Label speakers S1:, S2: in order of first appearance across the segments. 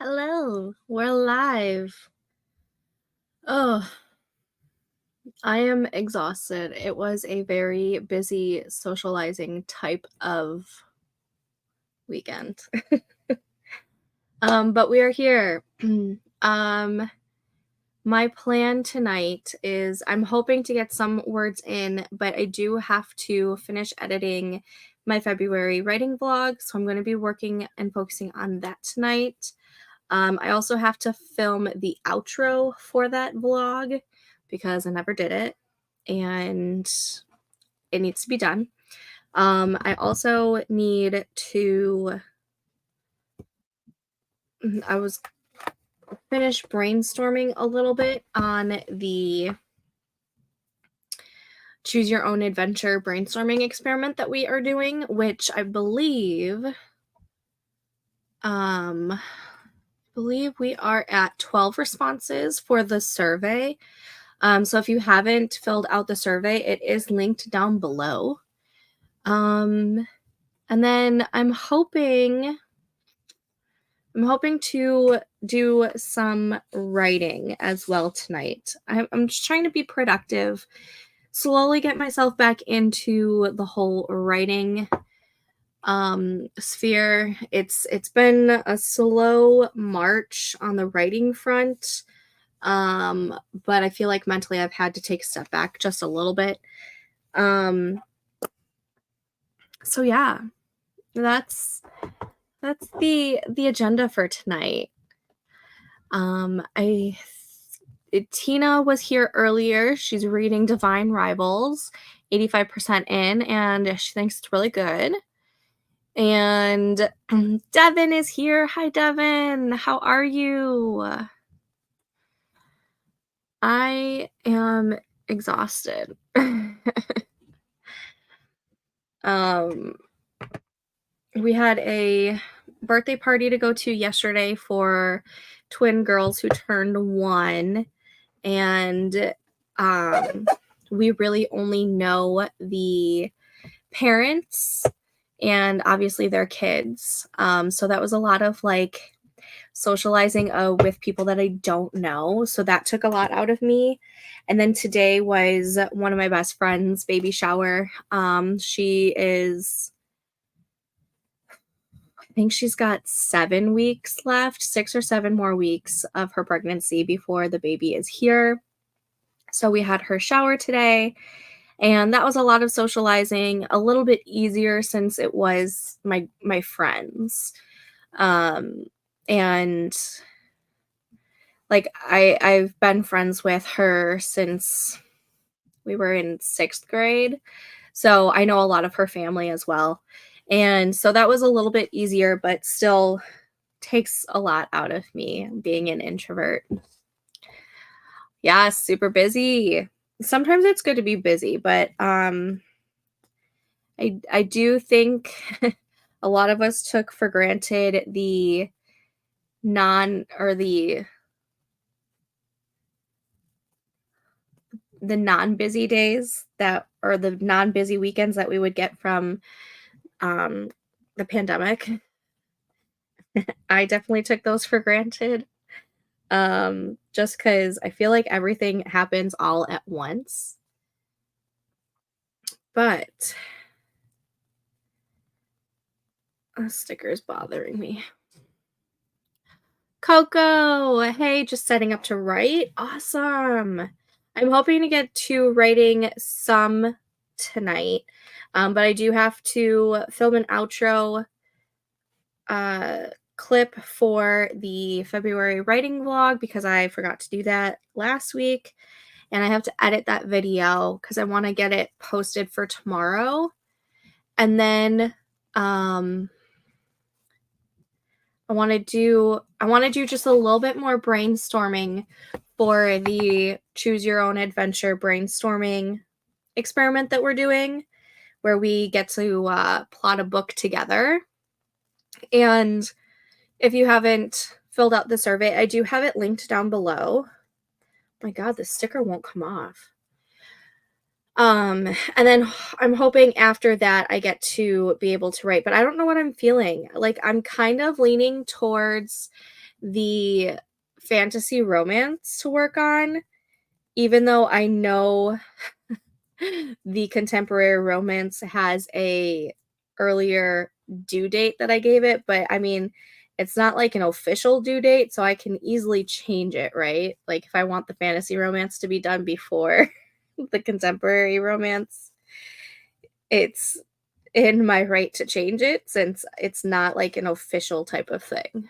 S1: Hello, we're live. Oh, I am exhausted. It was a very busy socializing type of weekend. But we are here. Um, my plan tonight is I'm hoping to get some words in, but I do have to finish editing my February writing vlog, so I'm going to be working and focusing on that tonight. I also have to film the outro for that vlog because I never did it and it needs to be done. I also need to, I was finished brainstorming a little bit on the choose your own adventure brainstorming experiment that we are doing, which I believe we are at 12 responses for the survey. So if you haven't filled out the survey, it is linked down below. And then I'm hoping to do some writing as well tonight. I'm just trying to be productive, slowly get myself back into the whole writing sphere. It's been a slow march on the writing front. But I feel like mentally I've had to take a step back just a little bit. So yeah, that's the agenda for tonight. I Tina was here earlier. She's reading Divine Rivals, 85% in, and she thinks it's really good. And Devin is here. Hi, Devin. How are you? I am exhausted. um, we had a birthday party to go to yesterday for twin girls who turned 1, and um, we really only know the parents and obviously their kids. So that was a lot of like socializing with people that I don't know. So that took a lot out of me. And then today was one of my best friends' baby shower. She is, I think she's got 7 weeks left, 6 or 7 more weeks of her pregnancy before the baby is here. So we had her shower today, and that was a lot of socializing, a little bit easier since it was my friends. Um, and like I've been friends with her since we were in 6th grade. So I know a lot of her family as well. And so that was a little bit easier, but still takes a lot out of me being an introvert. Yeah, super busy. Sometimes it's good to be busy, but I do think a lot of us took for granted non or the non-busy days that or the non-busy weekends that we would get from um the pandemic. I definitely took those for granted. Just cuz I feel like everything happens all at once. But a sticker is bothering me. Coco, hey, just setting up to write. Awesome. I'm hoping to get to writing some tonight. But I do have to film an outro uh clip for the February writing vlog because I forgot to do that last week. And I have to edit that video because I want to get it posted for tomorrow. And then I want to do just a little bit more brainstorming for the choose your own adventure brainstorming experiment that we're doing, where we get to plot a book together. And if you haven't filled out the survey, I do have it linked down below. Oh my God, the sticker won't come off. And then I'm hoping after that I get to be able to write, but I don't know what I'm feeling. Like I'm kind of leaning towards the fantasy romance to work on, even though I know the contemporary romance has a earlier due date that I gave it, but I mean, it's not like an official due date, so I can easily change it, right? Like if I want the fantasy romance to be done before the contemporary romance, it's in my right to change it since it's not like an official type of thing.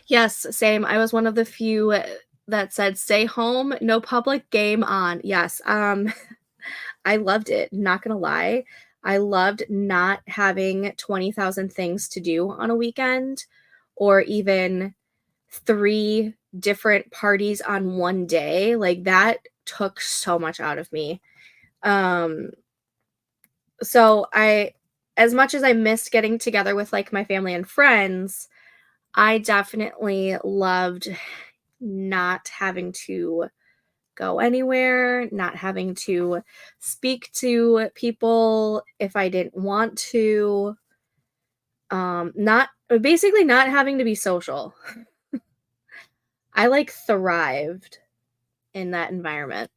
S1: Yes, same. I was one of the few that said stay home, no public, game on. Yes. I loved it, not gonna lie. I loved not having 20,000 things to do on a weekend or even 3 different parties on one day. Like that took so much out of me. Um so I as much as I missed getting together with like my family and friends, I definitely loved not having to go anywhere, not having to speak to people if I didn't want to, not basically not having to be social. I like thrived in that environment.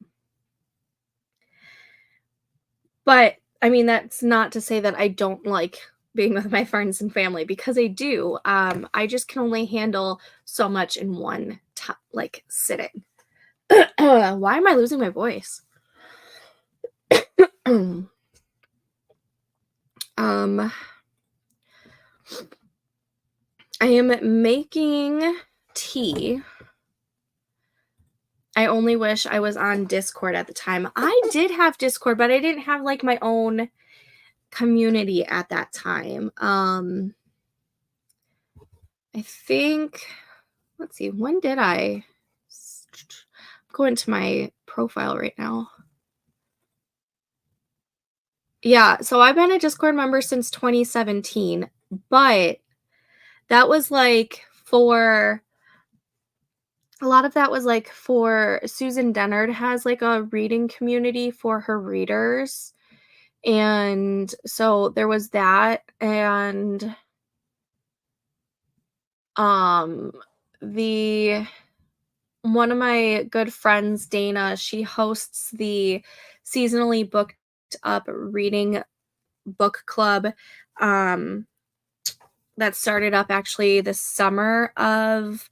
S1: But I mean, that's not to say that I don't like being with my friends and family because I do. I just can only handle so much in one like sitting. Why am I losing my voice? um I am making tea. I only wish I was on Discord at the time. I did have Discord, but I didn't have like my own community at that time. I think, let's see, when did I go into my profile right now? Yeah, so I've been a Discord member since 2017, but that was like for a lot of that was like for Susan Dennard has like a reading community for her readers. And so there was that and um the one of my good friends, Dana, she hosts the seasonally booked up reading book club um that started up actually this summer of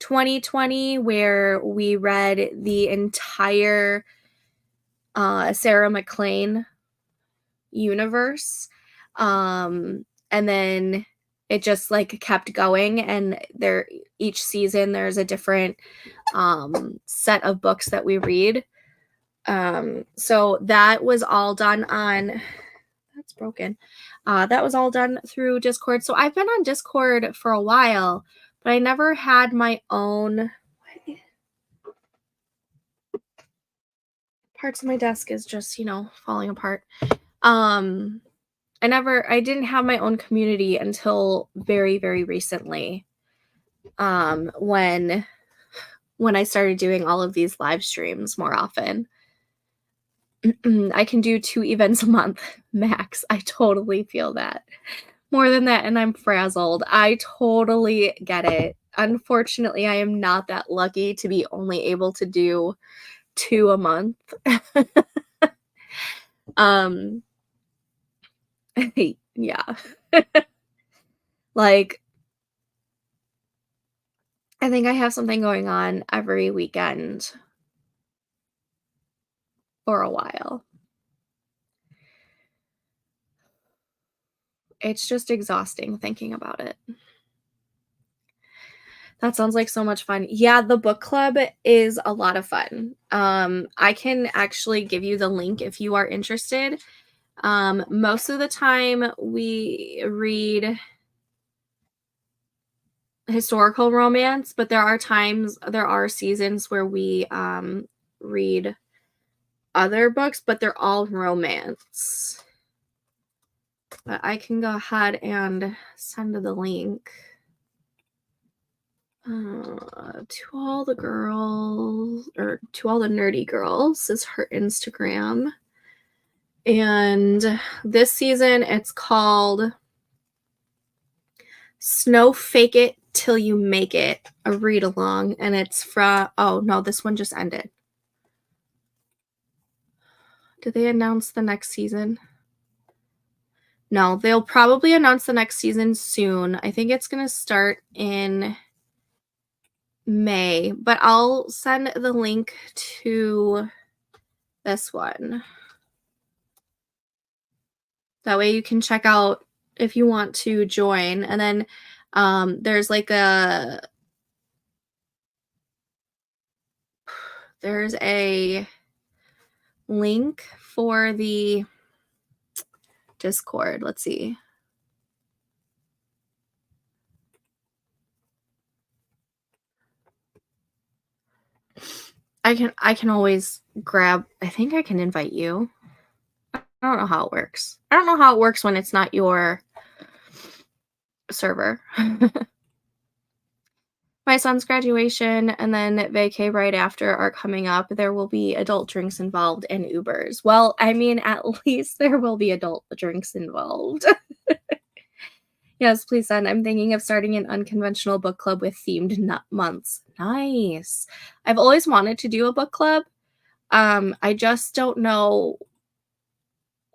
S1: 2020 where we read the entire Sarah McLean universe. And then it just like kept going and there each season there's a different set of books that we read. So that was all done on that's broken. That was all done through Discord. So I've been on Discord for a while, but I never had my own parts of my desk is just, falling apart. Um I didn't have my own community until very, very recently. When I started doing all of these live streams more often. I can do 2 events a month max. I totally feel that. More than that, and I'm frazzled. I totally get it. Unfortunately, I am not that lucky to be only able to do 2 a month. Um, yeah. Like, I think I have something going on every weekend for a while. It's just exhausting thinking about it. That sounds like so much fun. Yeah, the book club is a lot of fun. I can actually give you the link if you are interested. Most of the time we read historical romance, but there are seasons where we read other books, but they're all romance. But I can go ahead and send the link. To all the girls or to all the nerdy girls is her Instagram. And this season it's called Snow Fake It Till You Make It, a read along. And it's from, oh no, this one just ended. Did they announce the next season? No, they'll probably announce the next season soon. I think it's going to start in May, but I'll send the link to this one. That way you can check out if you want to join. And then there's a link for the Discord. Let's see. I can always grab, I think I can invite you. I don't know how it works. I don't know how it works when it's not your server. My son's graduation and then vacay right after are coming up. There will be adult drinks involved and Ubers. Well, I mean, at least there will be adult drinks involved. Yes, please send. I'm thinking of starting an unconventional book club with themed months. Nice. I've always wanted to do a book club. I just don't know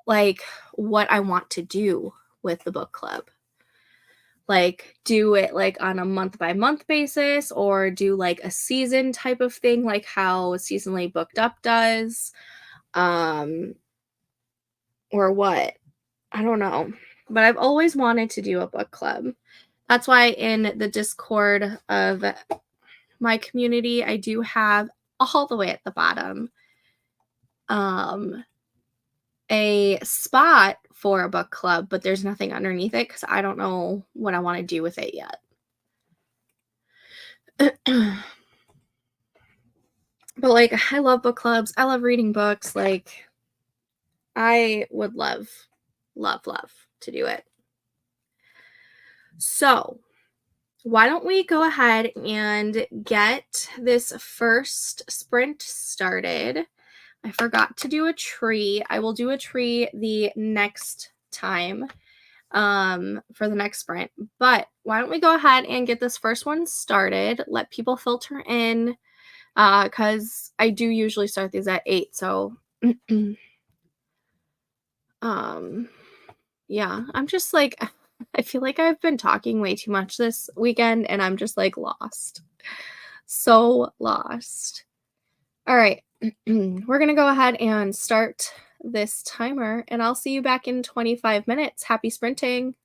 S1: like what I want to do with the book club. Like do it like on a month by month basis or do like a season type of thing like how Seasonally Booked Up does. Or what? I don't know. But I've always wanted to do a book club. That's why in the Discord of my community, I do have all the way at the bottom um a spot for a book club, but there's nothing underneath it because I don't know what I want to do with it yet. But like, I love book clubs. I love reading books. Like, I would love, love, love to do it. So, why don't we go ahead and get this first sprint started? I forgot to do a tree. I will do a tree the next time for the next sprint. But why don't we go ahead and get this first one started? Let people filter in because I do usually start these at 8. So, yeah, I'm just like, I feel like I've been talking way too much this weekend and I'm just like lost. So lost. All right. We're going to go ahead and start this timer and I'll see you back in 25 minutes. Happy sprinting.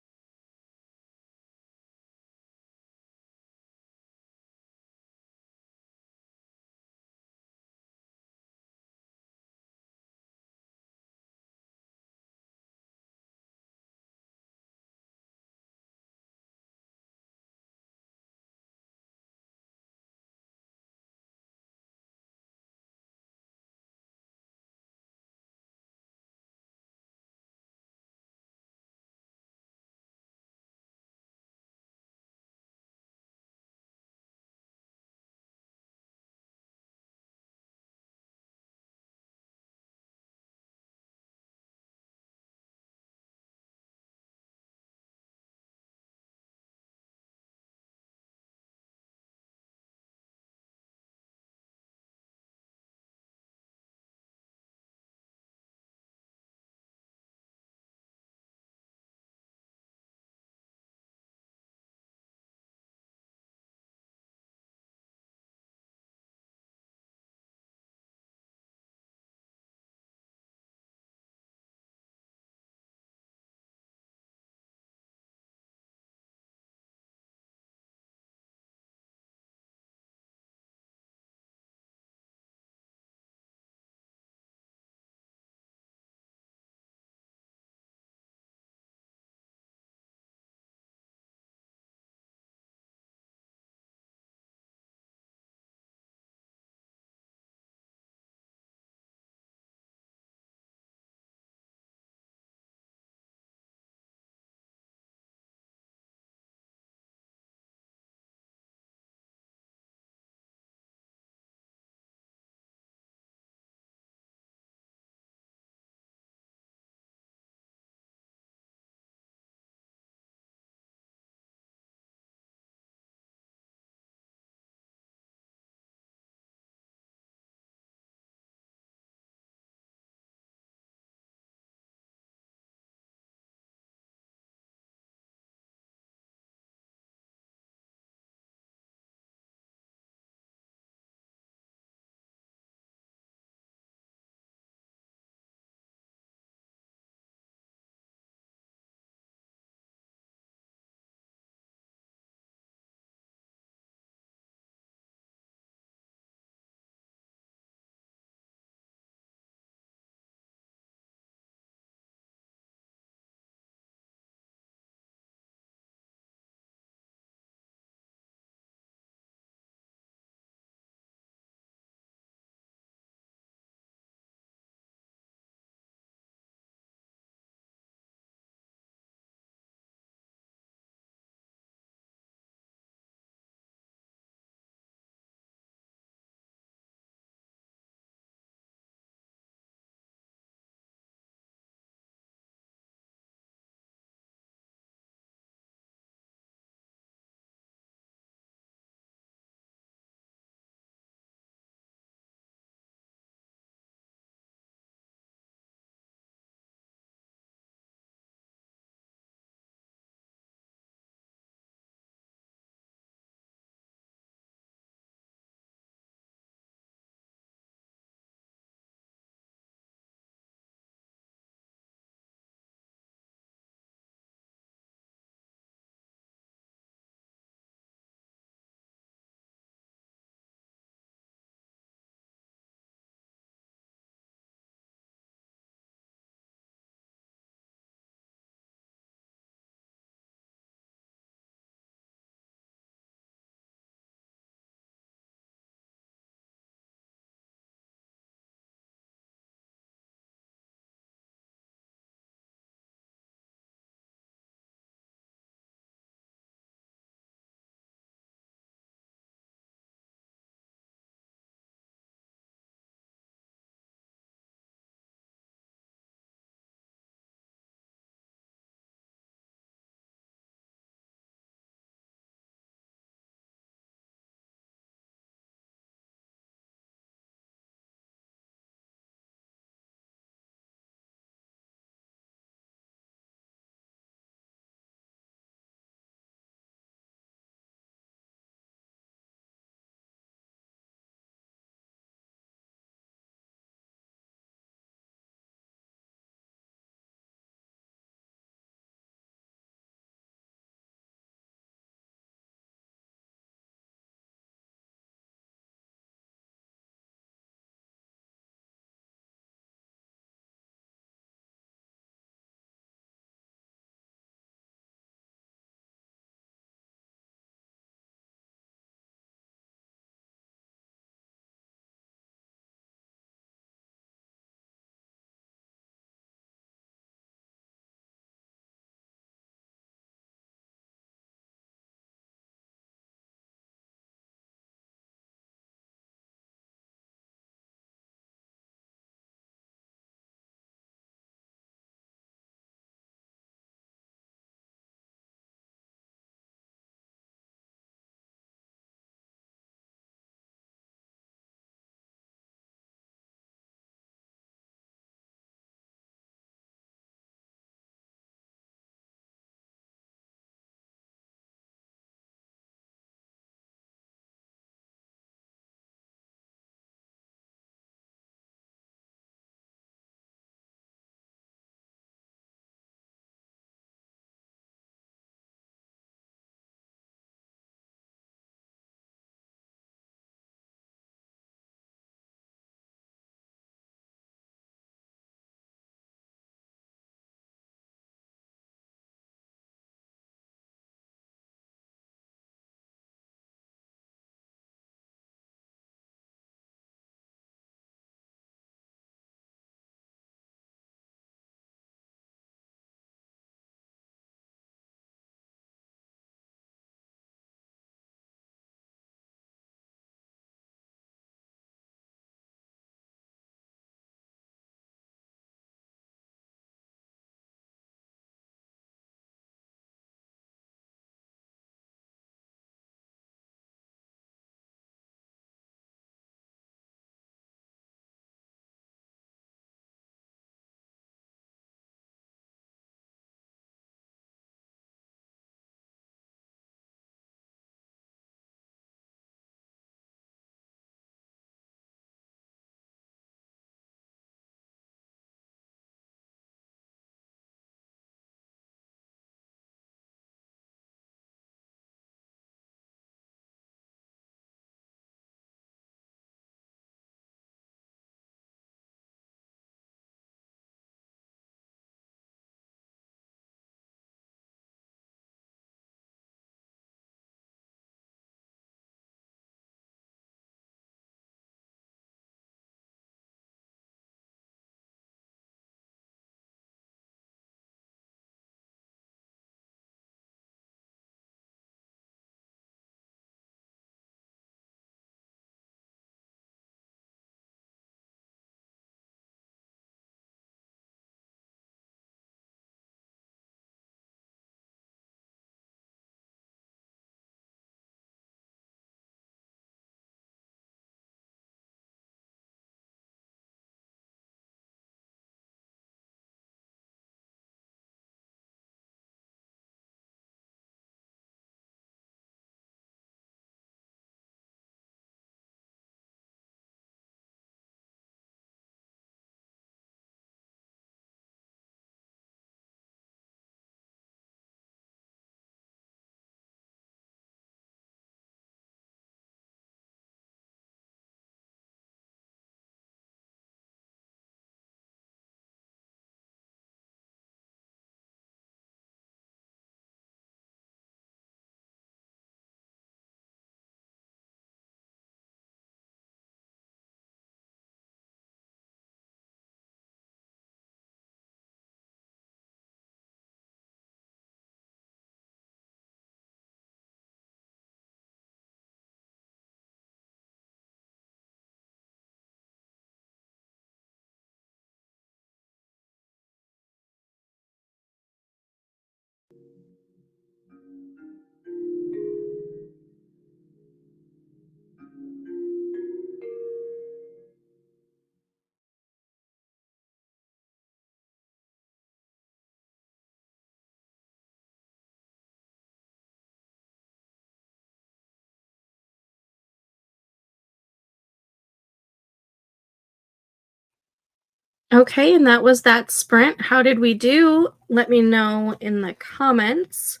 S1: Okay, and that was that sprint. How did we do? Let me know in the comments.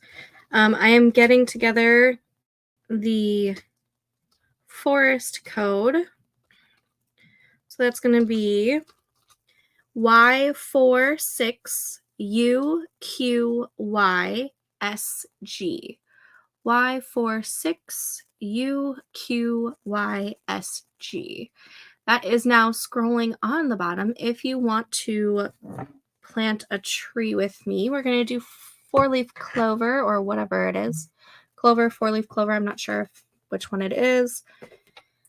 S1: I am getting together the forest code. So that's going to be Y46UQYSG. Y46UQYSG. That is now scrolling on the bottom. If you want to plant a tree with me, we're going to do four-leaf clover or whatever it is. Clover, four-leaf clover. I'm not sure which one it is.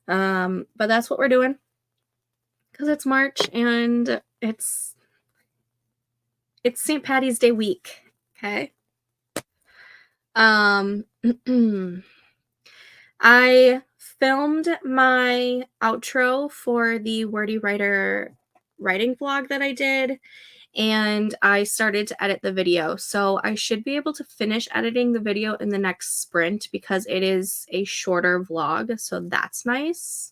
S1: But that's what we're doing because it's March and it's St. Patty's Day week. Okay. I filmed my outro for the Wordy Writer writing vlog that I did, and I started to edit the video. So I should be able to finish editing the video in the next sprint because it is a shorter vlog. So that's nice.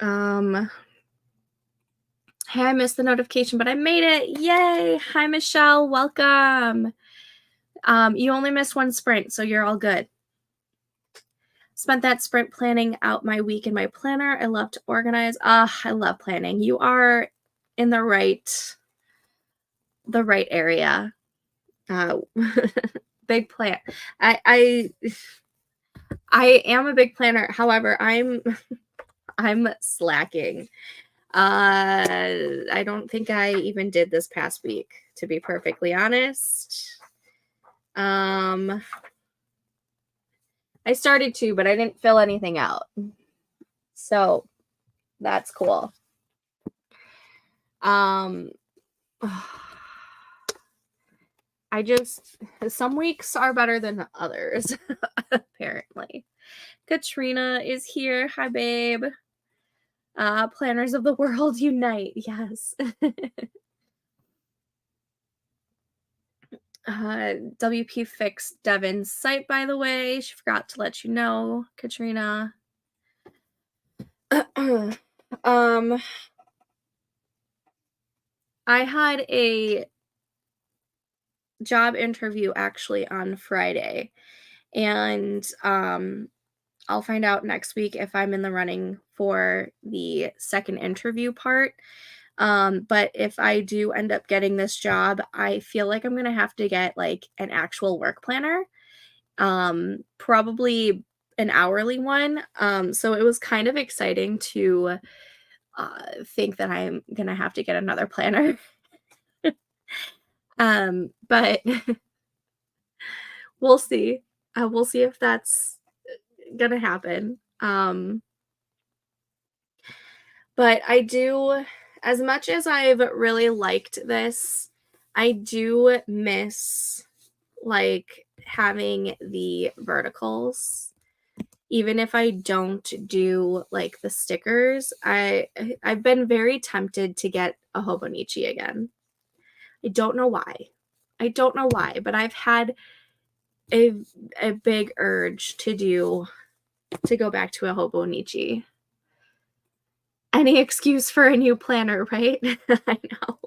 S1: Hey, I missed the notification, but I made it. Yay. Hi, Michelle. Welcome. You only missed one sprint, so you're all good. Spent that sprint planning out my week in my planner. I love to organize. I love planning. You are in the right area. Big plan. I am a big planner. However, I'm slacking. I don't think I even did this past week, to be perfectly honest. I started to, but I didn't fill anything out. So that's cool. Some weeks are better than others, apparently. Katrina is here. Hi, babe. Planners of the world unite. Yes. WP fixed Devin's site, by the way. She forgot to let you know, Katrina. I had a job interview actually on Friday, and I'll find out next week if I'm in the running for the second interview part. But if I do end up getting this job, I feel like I'm gonna have to get like an actual work planner, probably an hourly one. So it was kind of exciting to think that I'm gonna have to get another planner. But we'll see. We'll see if that's gonna happen. But I do, as much as I've really liked this, I do miss like having the verticals. Even if I don't do like the stickers, I've been very tempted to get a Hobonichi again. I don't know why. But I've had a big urge to go back to a Hobonichi. Any excuse for a new planner, right? I know.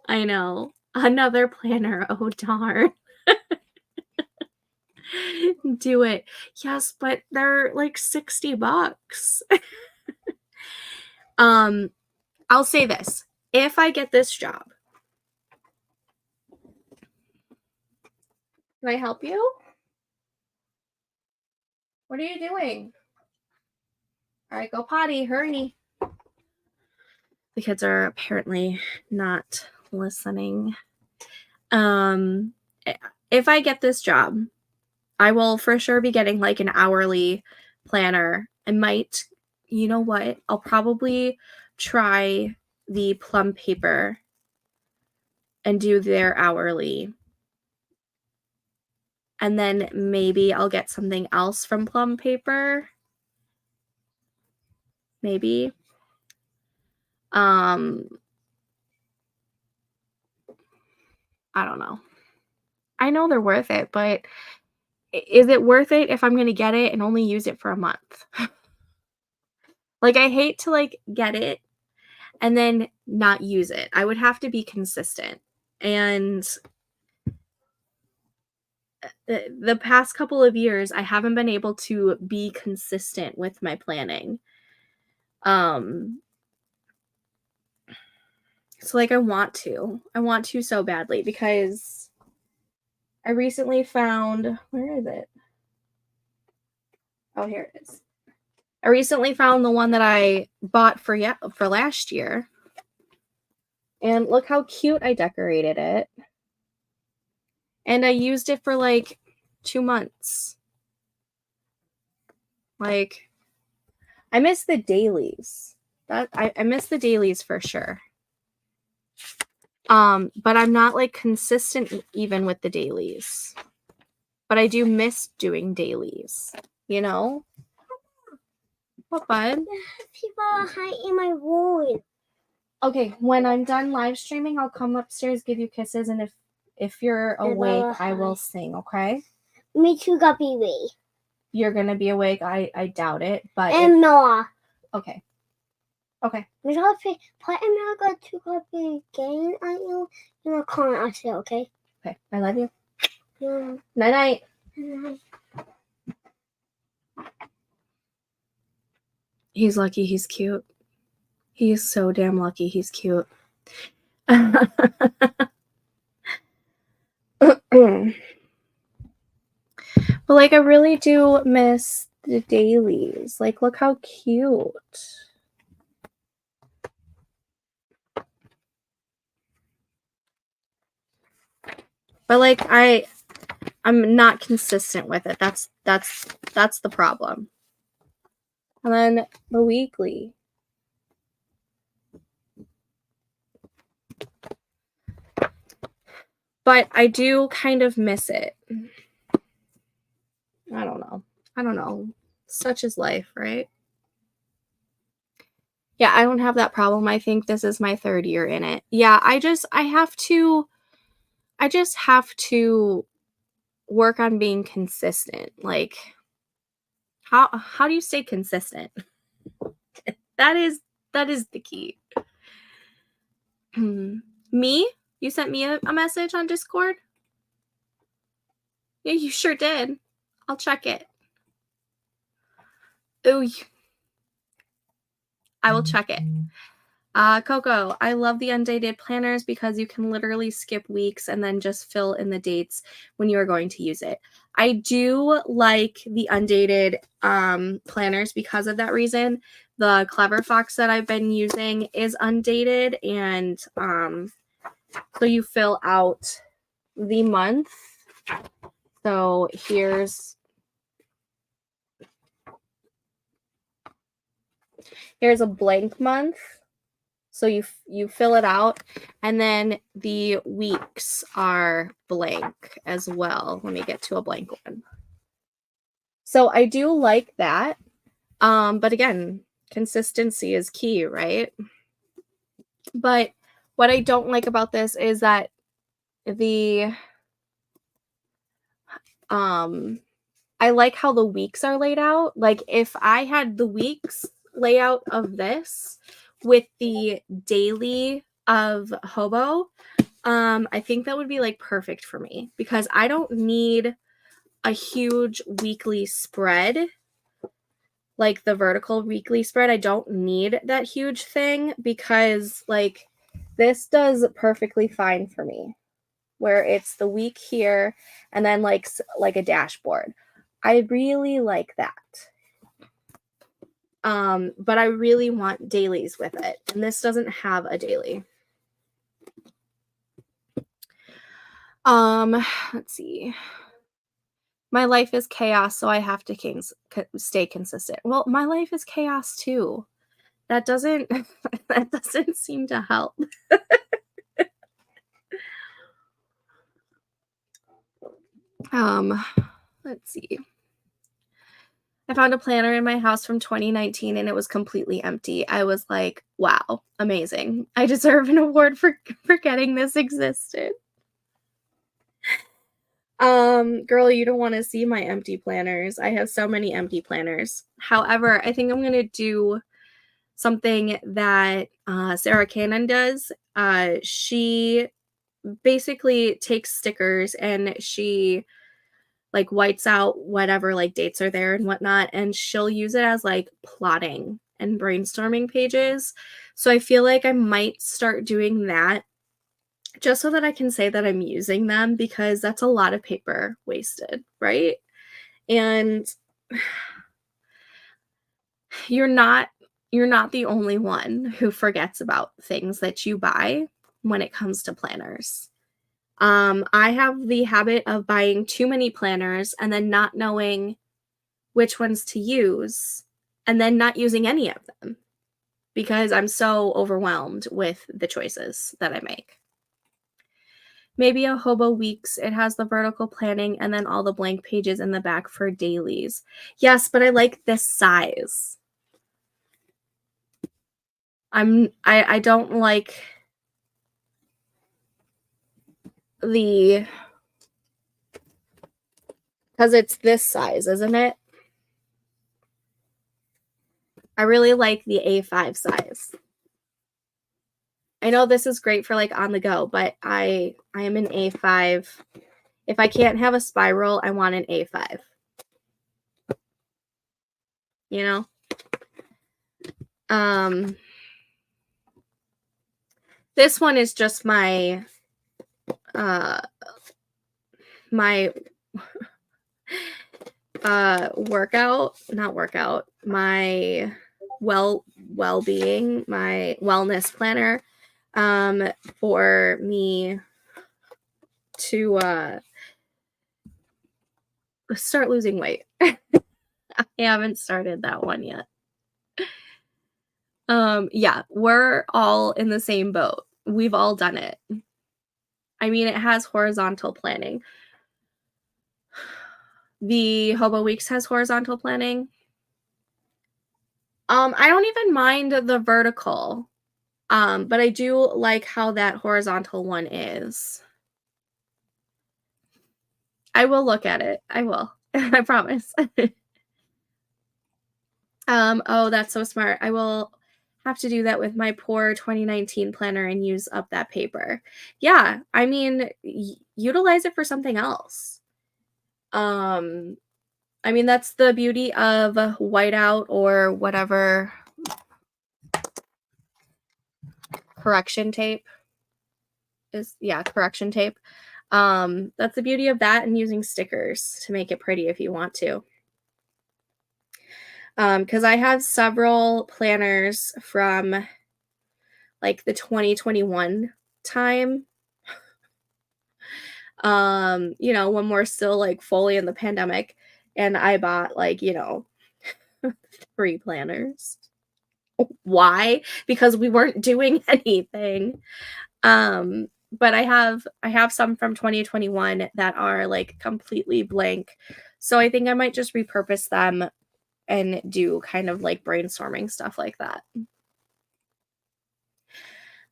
S1: I know. Another planner. Oh, darn. Do it. Yes, but they're like $60. I'll say this. If I get this job, can I help you? What are you doing? All right, go potty. Hurry. The kids are apparently not listening. If I get this job, I will for sure be getting like an hourly planner. I might, you know what? I'll probably try the Plum Paper and do their hourly. And then maybe I'll get something else from Plum Paper. Maybe. I don't know. I know they're worth it, but is it worth it if I'm going to get it and only use it for a month? Like, I hate to, like, get it and then not use it. I would have to be consistent. And the past couple of years, I haven't been able to be consistent with my planning. Um, so, like, I want to. I want to so badly because I recently found where is it? Oh, here it is. I recently found the one that I bought for last year. And look how cute I decorated it. And I used it for like 2 months. Like, I miss the dailies. I miss the dailies for sure. But I'm not like consistent even with the dailies. But I do miss doing dailies, you know? What, bud?
S2: People are hiding my voice.
S1: Okay, when I'm done live streaming, I'll come upstairs, give you kisses, and if you're awake, I will sing, okay?
S2: Me too, Guppy.
S1: You're gonna be awake. I doubt it, but
S2: and Noah.
S1: Okay. Okay.
S2: We gotta put America to Guppy game on you. You're gonna comment us, okay?
S1: Okay. I love you.
S2: Yeah.
S1: Night night.
S2: Night.
S1: He's lucky he's cute. He is so damn lucky he's cute. But like I really do miss the dailies. Like look how cute. But like I'm not consistent with it. That's the problem. And then the weekly. But I do kind of miss it. I don't know. Such is life, right? Yeah, I don't have that problem. I think this is my 3rd year in it. Yeah, I just have to work on being consistent. Like how do you stay consistent? That is the key. Me? You sent me a message on Discord? Yeah, you sure did. I'll check it. Ooh. I will check it. Coco, I love the undated planners because you can literally skip weeks and then just fill in the dates when you are going to use it. I do like the undated planners because of that reason. The Clever Fox that I've been using is undated, and so you fill out the month. So here's a blank month. So you fill it out, and then the weeks are blank as well. Let me get to a blank one. So I do like that. But again, consistency is key, right? But what I don't like about this is that I like how the weeks are laid out. Like if I had the weeks layout of this with the daily of Hobo, I think that would be like perfect for me because I don't need a huge weekly spread, like the vertical weekly spread. I don't need that huge thing because like this does perfectly fine for me, where it's the week here and then like a dashboard. I really like that. But I really want dailies with it, and this doesn't have a daily. Let's see. My life is chaos, so I have to stay consistent. Well, my life is chaos too. That doesn't that doesn't seem to help. Let's see. I found a planner in my house from 2019 and it was completely empty. I was like, wow, amazing. I deserve an award for forgetting this existed. Girl, you don't want to see my empty planners. I have so many empty planners. However, I think I'm going to do something that Sarah Cannon does. She basically takes stickers and she like whites out whatever like dates are there and whatnot, and she'll use it as like plotting and brainstorming pages. So I feel like I might start doing that just so that I can say that I'm using them, because that's a lot of paper wasted, right? And you're not you're not the only one who forgets about things that you buy when it comes to planners. I have the habit of buying too many planners and then not knowing which ones to use, and then not using any of them because I'm so overwhelmed with the choices that I make. Maybe a Hobo Weeks. It has the vertical planning and then all the blank pages in the back for dailies. Yes, but I like this size. I don't like the, because it's this size, isn't it? I really like the A5 size. I know this is great for like on the go, but I am an A5. If I can't have a spiral, I want an A5. You know? This one is just my my my well-being, my wellness planner for me to start losing weight. I haven't started that one yet. Yeah, we're all in the same boat. We've all done it. I mean, it has horizontal planning. The Hobo Weeks has horizontal planning. I don't even mind the vertical, but I do like how that horizontal one is. I will look at it. I will. I promise. Oh, that's so smart. I will have to do that with my poor 2019 planner and use up that paper. Yeah, I mean, utilize it for something else. I mean, that's the beauty of whiteout or whatever correction tape is. Yeah, correction tape. That's the beauty of that, and using stickers to make it pretty if you want to. Because I have several planners from like the 2021 time. You know, when we're still like fully in the pandemic, and I bought like, you know, 3 planners. Why? Because we weren't doing anything. But I have some from 2021 that are like completely blank. So I think I might just repurpose them and do kind of like brainstorming stuff like that.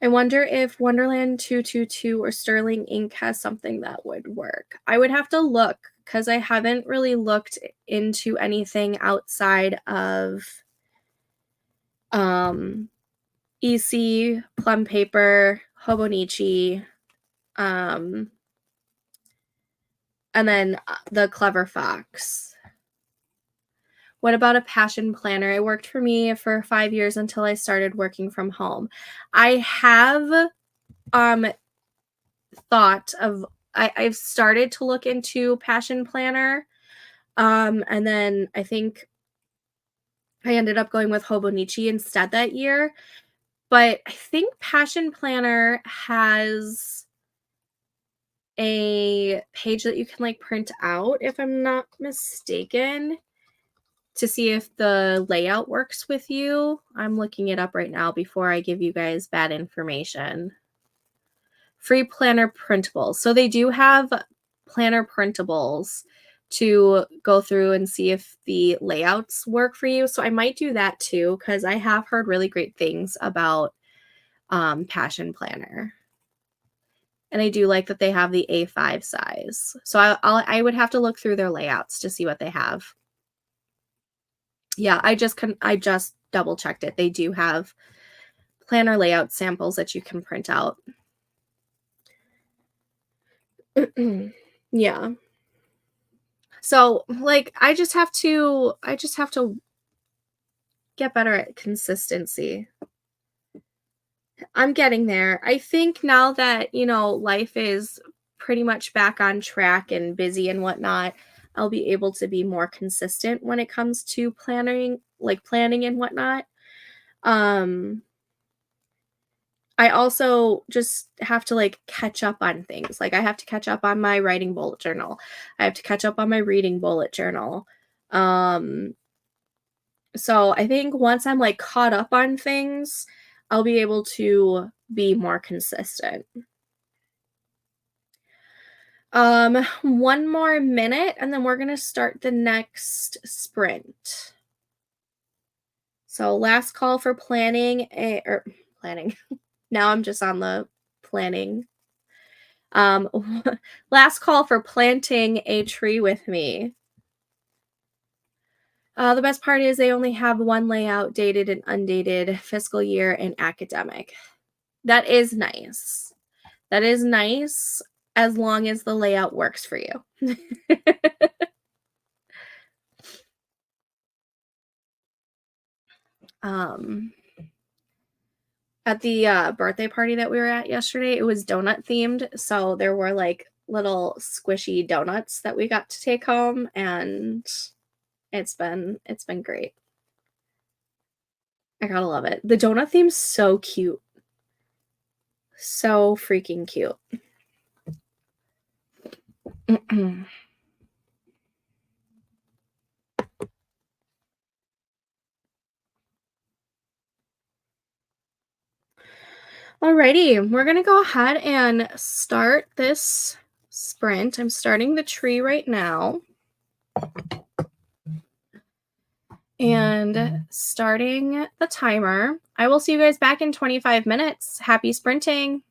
S1: I wonder if Wonderland 222 or Sterling Ink has something that would work. I would have to look because I haven't really looked into anything outside of EC, Plum Paper, Hobonichi, and then the Clever Fox. What about a passion planner? It worked for me for 5 years until I started working from home. I have thought of I've started to look into passion planner. And then I think I ended up going with Hobonichi instead that year. But I think passion planner has a page that you can like print out, if I'm not mistaken, to see if the layout works with you. I'm looking it up right now before I give you guys bad information. Free planner printables. So they do have planner printables to go through and see if the layouts work for you. So I might do that too, because I have heard really great things about Passion Planner. And I do like that they have the A5 size. So I would have to look through their layouts to see what they have. Yeah, I just double checked it. They do have planner layout samples that you can print out. Yeah. So, like, I just have to get better at consistency. I'm getting there. I think now that, life is pretty much back on track and busy and whatnot, I'll be able to be more consistent when it comes to planning and whatnot. Um, I also just have to catch up on things. Like I have to catch up on my writing bullet journal. I have to catch up on my reading bullet journal. Um, so I think once I'm caught up on things, I'll be able to be more consistent. One more minute and then we're going to start the next sprint. So last call for planning. Now I'm just on the planning. Um last call for planting a tree with me. The best part is they only have one layout, dated and undated, fiscal year and academic. That is nice. That is nice as long as the layout works for you. um at the birthday party that we were at yesterday, it was donut themed, so there were little squishy donuts that we got to take home, and it's been great. I gotta love it. The donut theme's so cute. So freaking cute. Alrighty, we're gonna go ahead and start this sprint. I'm starting the tree right now and starting the timer. I will see you guys back in 25 minutes. Happy sprinting.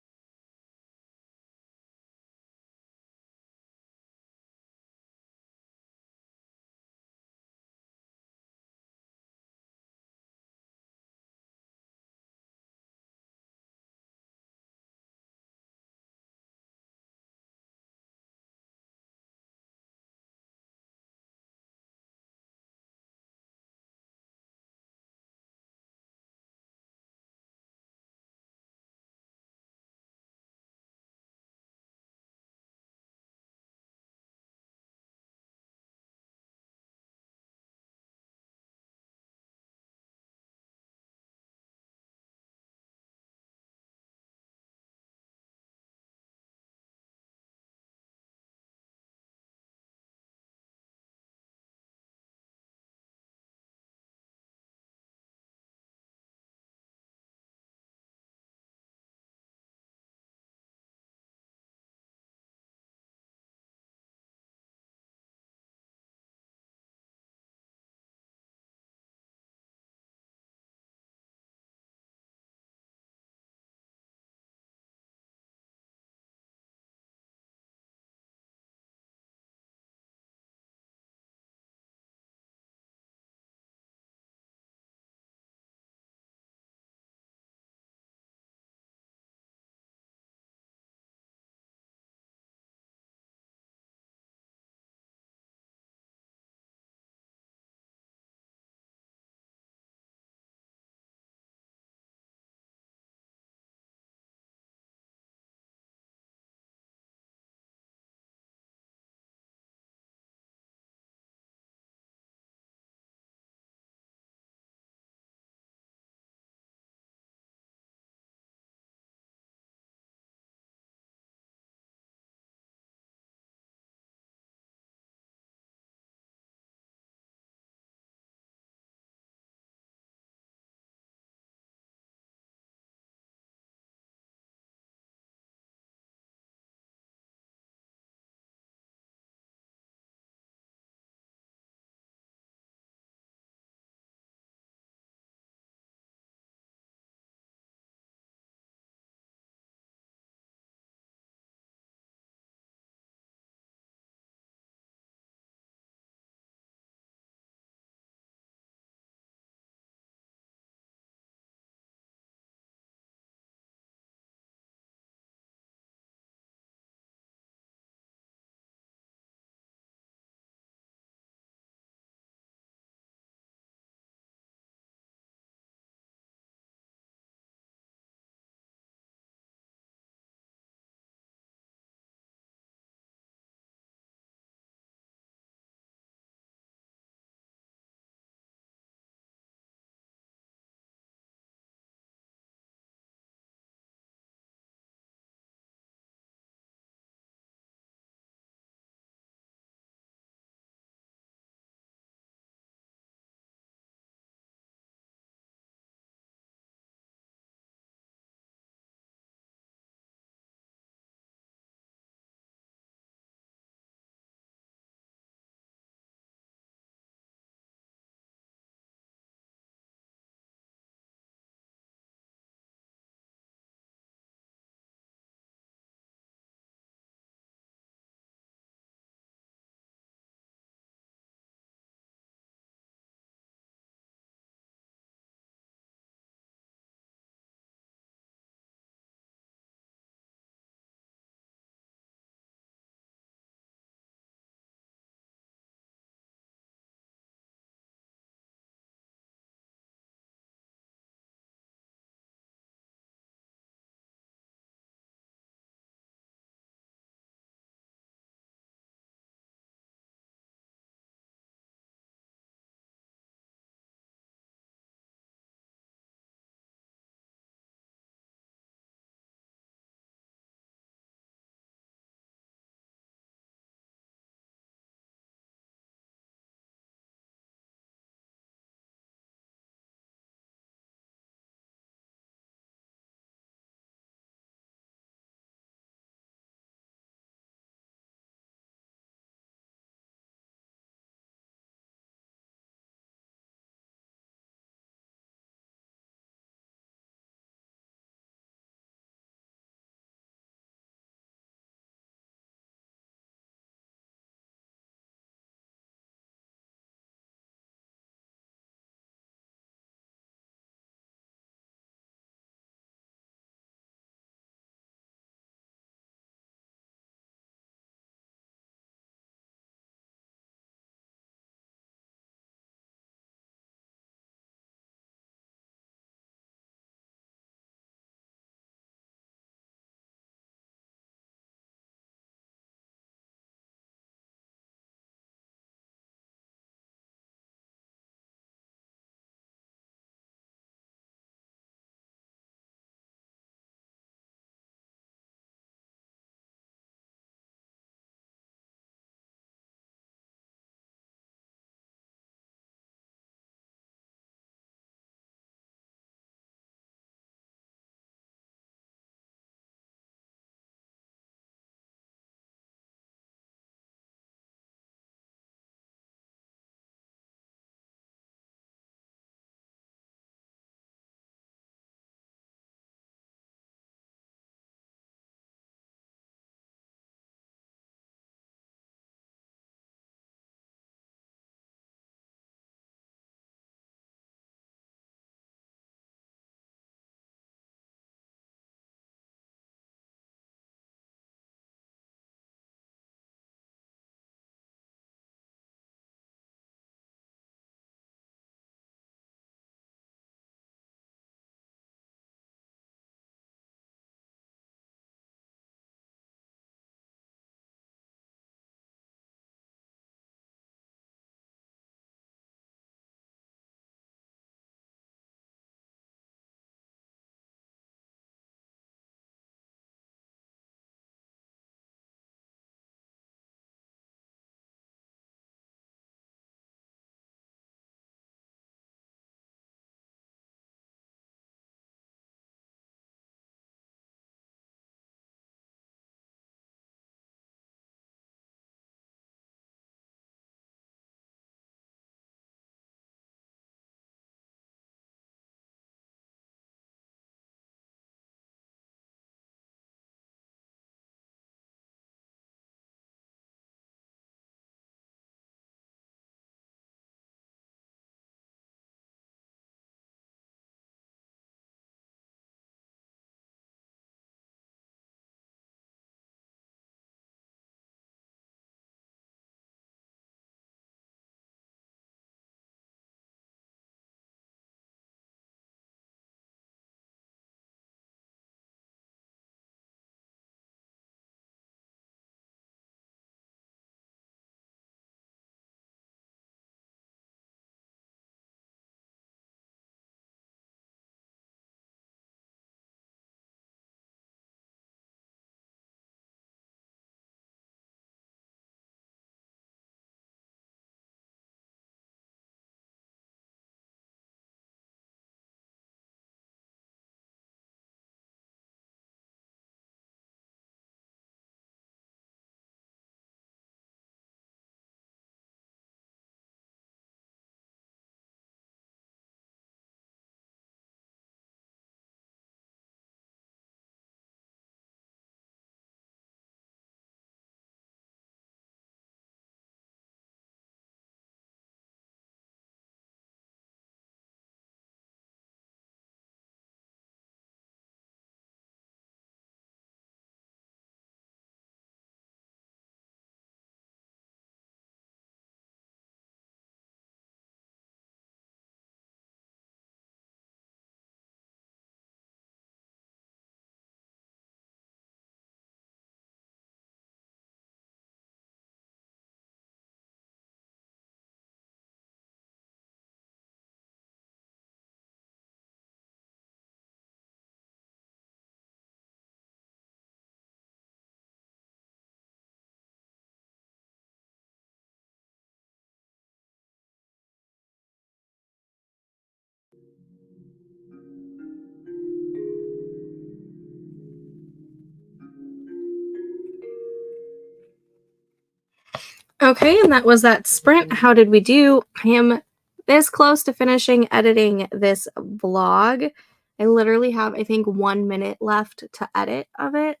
S1: Okay, and that was that sprint. How did we do? I am this close to finishing editing this vlog. I literally have, I think, 1 minute left to edit of it.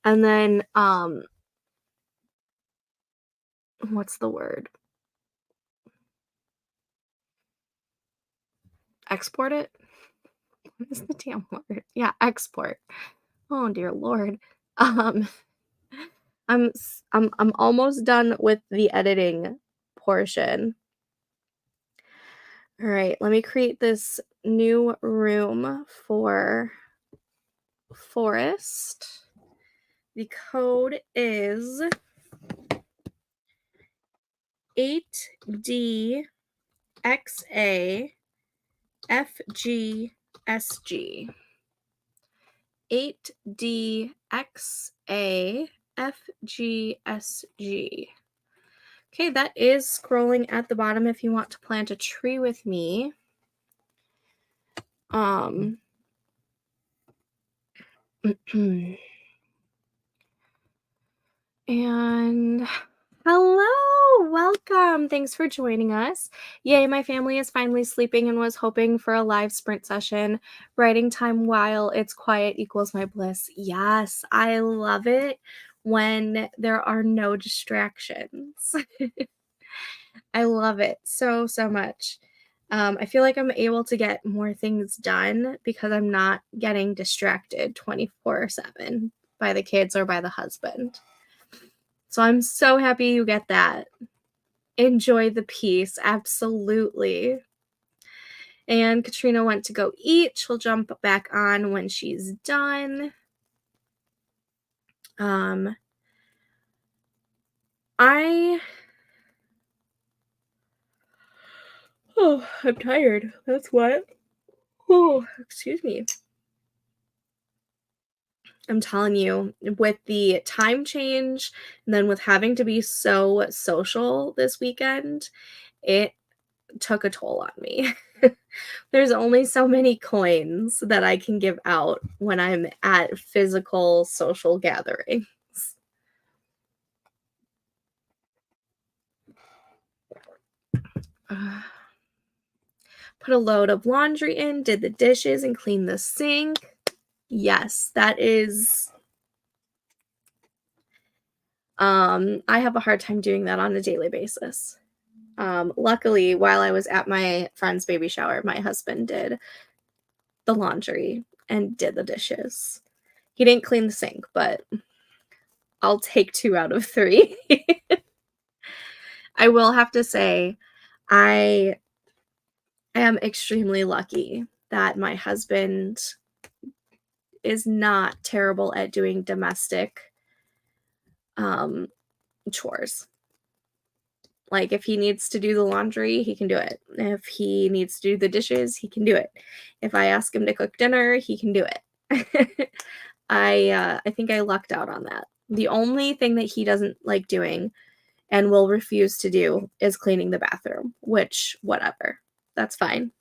S1: And then, what's the word? Export it? What is the damn word? Yeah, export. Oh dear Lord. Um, I'm almost done with the editing portion. All right, let me create this new room for Forest. The code is 8DXAFGSG. 8DXAFGSG. Okay, that is scrolling at the bottom if you want to plant a tree with me. And hello, welcome. Thanks for joining us. Yay, my family is finally sleeping and was hoping for a live sprint session. Writing time while it's quiet equals my bliss. Yes, I love it when there are no distractions. I love it so, so much. I feel like I'm able to get more things done because I'm not getting distracted 24/7 by the kids or by the husband. So I'm so happy you get that. Enjoy the peace, absolutely. And Katrina went to go eat. She'll jump back on when she's done. I'm tired. That's what. Oh, excuse me. I'm telling you, with the time change and then with having to be so social this weekend, it took a toll on me. There's only so many coins that I can give out when I'm at physical social gatherings. Put a load of laundry in, did the dishes, and cleaned the sink. Yes, that is. I have a hard time doing that on a daily basis. Luckily, while I was at my friend's baby shower, my husband did the laundry and did the dishes. He didn't clean the sink, but I'll take 2 out of 3. I will have to say, I am extremely lucky that my husband is not terrible at doing domestic chores. Like, if he needs to do the laundry, he can do it. If he needs to do the dishes, he can do it. If I ask him to cook dinner, he can do it. I think I lucked out on that. The only thing that he doesn't like doing and will refuse to do is cleaning the bathroom, which, whatever. That's fine.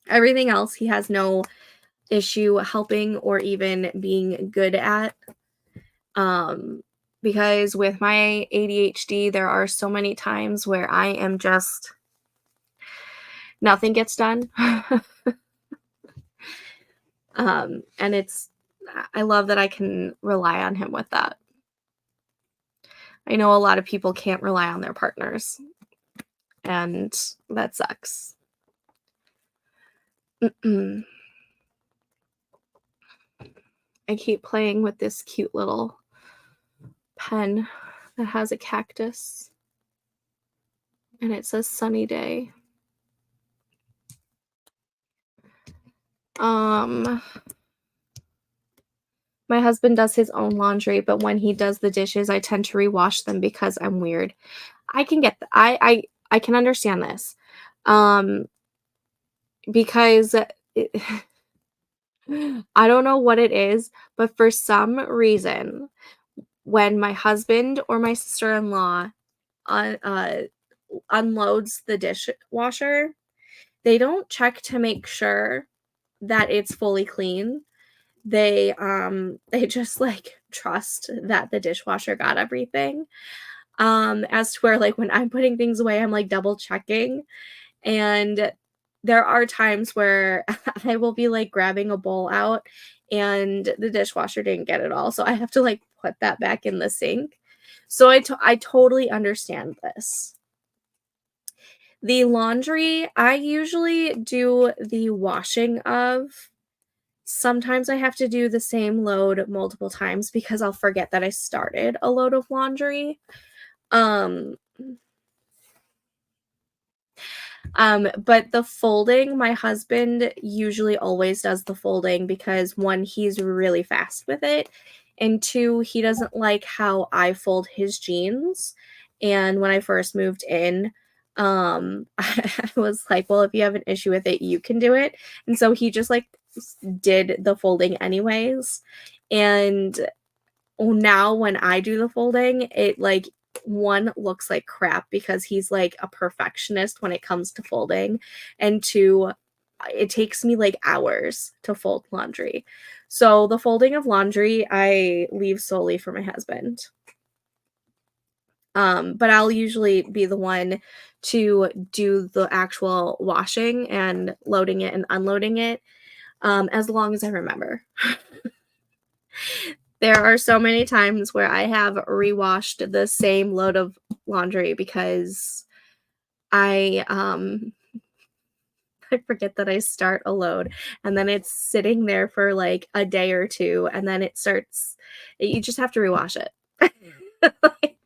S1: Everything else he has no issue helping or even being good at. Because with my ADHD, there are so many times where I am just, nothing gets done. And I love that I can rely on him with that. I know a lot of people can't rely on their partners, and that sucks. I keep playing with this cute little pen that has a cactus, and it says sunny day. My husband does his own laundry, but when he does the dishes, I tend to rewash them because I'm weird. I can get I can understand this. Because I don't know what it is, but for some reason, when my husband or my sister-in-law unloads the dishwasher, they don't check to make sure that it's fully clean. They just like trust that the dishwasher got everything. as to where, like, when I'm putting things away, I'm, like, double checking, and there are times where I will be, like, grabbing a bowl out, and the dishwasher didn't get it all, so I have to, like, put that back in the sink. So I totally understand this. The laundry, I usually do the washing of. Sometimes I have to do the same load multiple times because I'll forget that I started a load of laundry. Um, but the folding, my husband usually always does the folding because 1, he's really fast with it, and 2, he doesn't like how I fold his jeans. And when I first moved in, I was like, "Well, if you have an issue with it, you can do it." And so he just like did the folding anyways. And now when I do the folding, it like 1 looks like crap because he's like a perfectionist when it comes to folding, and 2, it takes me like hours to fold laundry. So the folding of laundry, I leave solely for my husband. But I'll usually be the one to do the actual washing and loading it and unloading it, as long as I remember. There are so many times where I have rewashed the same load of laundry because I, I forget that I start a load, and then it's sitting there for, like, a day or 2, and then it starts you just have to rewash it. Like,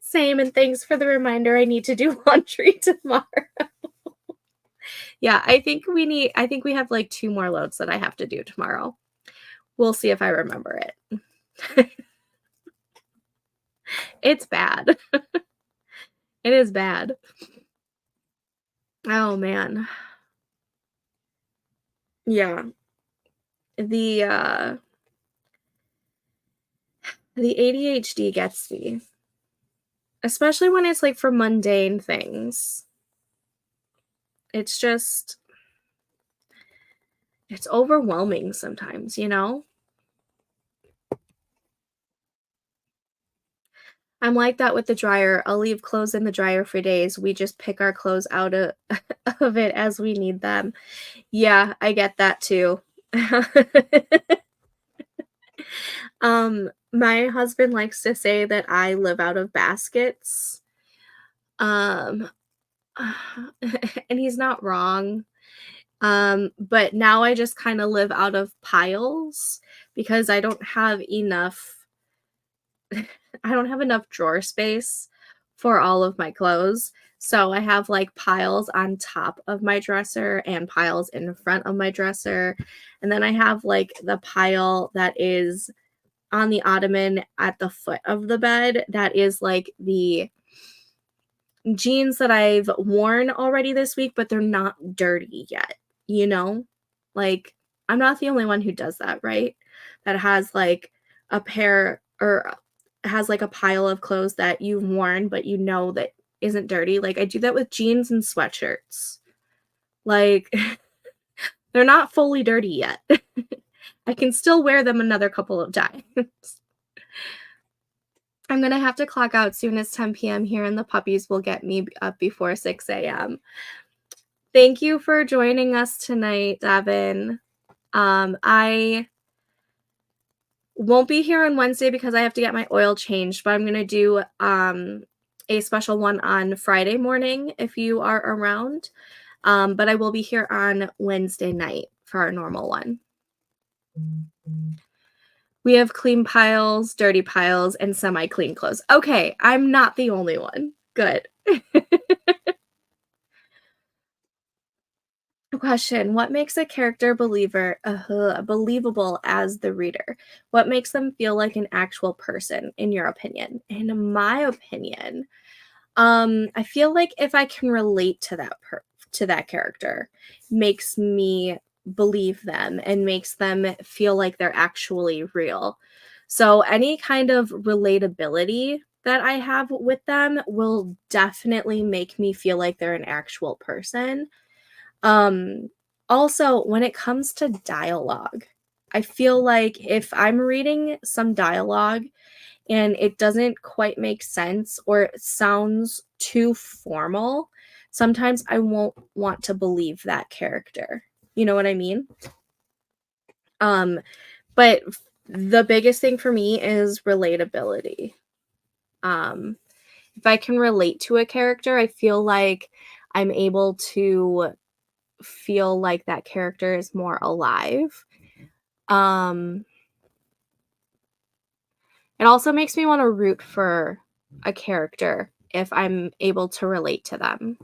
S1: same, and thanks for the reminder I need to do laundry tomorrow. Yeah, I think we have, like, 2 more loads that I have to do tomorrow. We'll see if I remember it. It's bad. It is bad. Oh, man. Yeah. The, uh the ADHD gets me, especially when it's, like, for mundane things. It's just it's overwhelming sometimes, you know? I'm like that with the dryer. I'll leave clothes in the dryer for days. We just pick our clothes out of of it as we need them. Yeah, I get that too. My husband likes to say that I live out of baskets. Um, and he's not wrong. But now I just kinda live out of piles because I don't have enough drawer space for all of my clothes. So I have, like, piles on top of my dresser and piles in front of my dresser, and then I have, like, the pile that is on the ottoman at the foot of the bed that is, like, the jeans that I've worn already this week, but they're not dirty yet, you know? Like, I'm not the only one who does that, right? That has like a pair or has like a pile of clothes that you've worn, but you know that isn't dirty. Like, I do that with jeans and sweatshirts. Like, they're not fully dirty yet. I can still wear them another couple of times. I'm gonna have to clock out soon. It's 10 p.m. here, and the puppies will get me up before 6 a.m. Thank you for joining us tonight, Devin. I won't be here on Wednesday because I have to get my oil changed, but I'm gonna do a special one on Friday morning if you are around. But I will be here on Wednesday night for our normal one. We have clean piles, dirty piles, and semi-clean clothes. Okay, I'm not the only one. Good. Question: what makes a character believable as the reader? What makes them feel like an actual person, in your opinion? In my opinion, I feel like if I can relate to that character, makes me believe them and makes them feel like they're actually real. So any kind of relatability that I have with them will definitely make me feel like they're an actual person. um, Also, when it comes to dialogue, I feel like if I'm reading some dialogue and it doesn't quite make sense or it sounds too formal, sometimes I won't want to believe that character. You know what I mean? Um, but the biggest thing for me is relatability. Um, if I can relate to a character, I feel like I'm able to feel like that character is more alive. Um, it also makes me want to root for a character if I'm able to relate to them.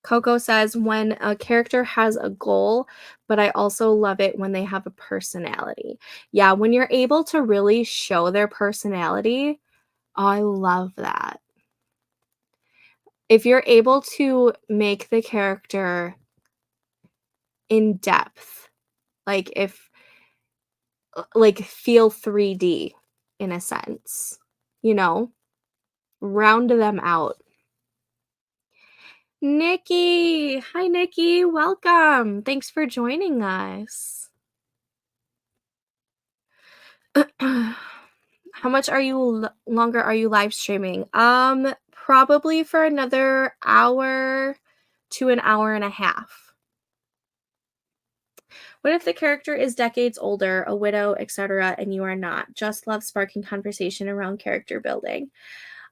S1: Coco says, when a character has a goal, but I also love it when they have a personality. Yeah, when you're able to really show their personality, I love that. If you're able to make the character in depth, like if like feel 3D in a sense, you know, round them out. Nikki, hi Nikki, welcome. Thanks for joining us. How much are you longer are you live streaming? Probably for another hour to an hour and a half. What if the character is decades older, a widow, etc., and you are not? Just love sparking conversation around character building.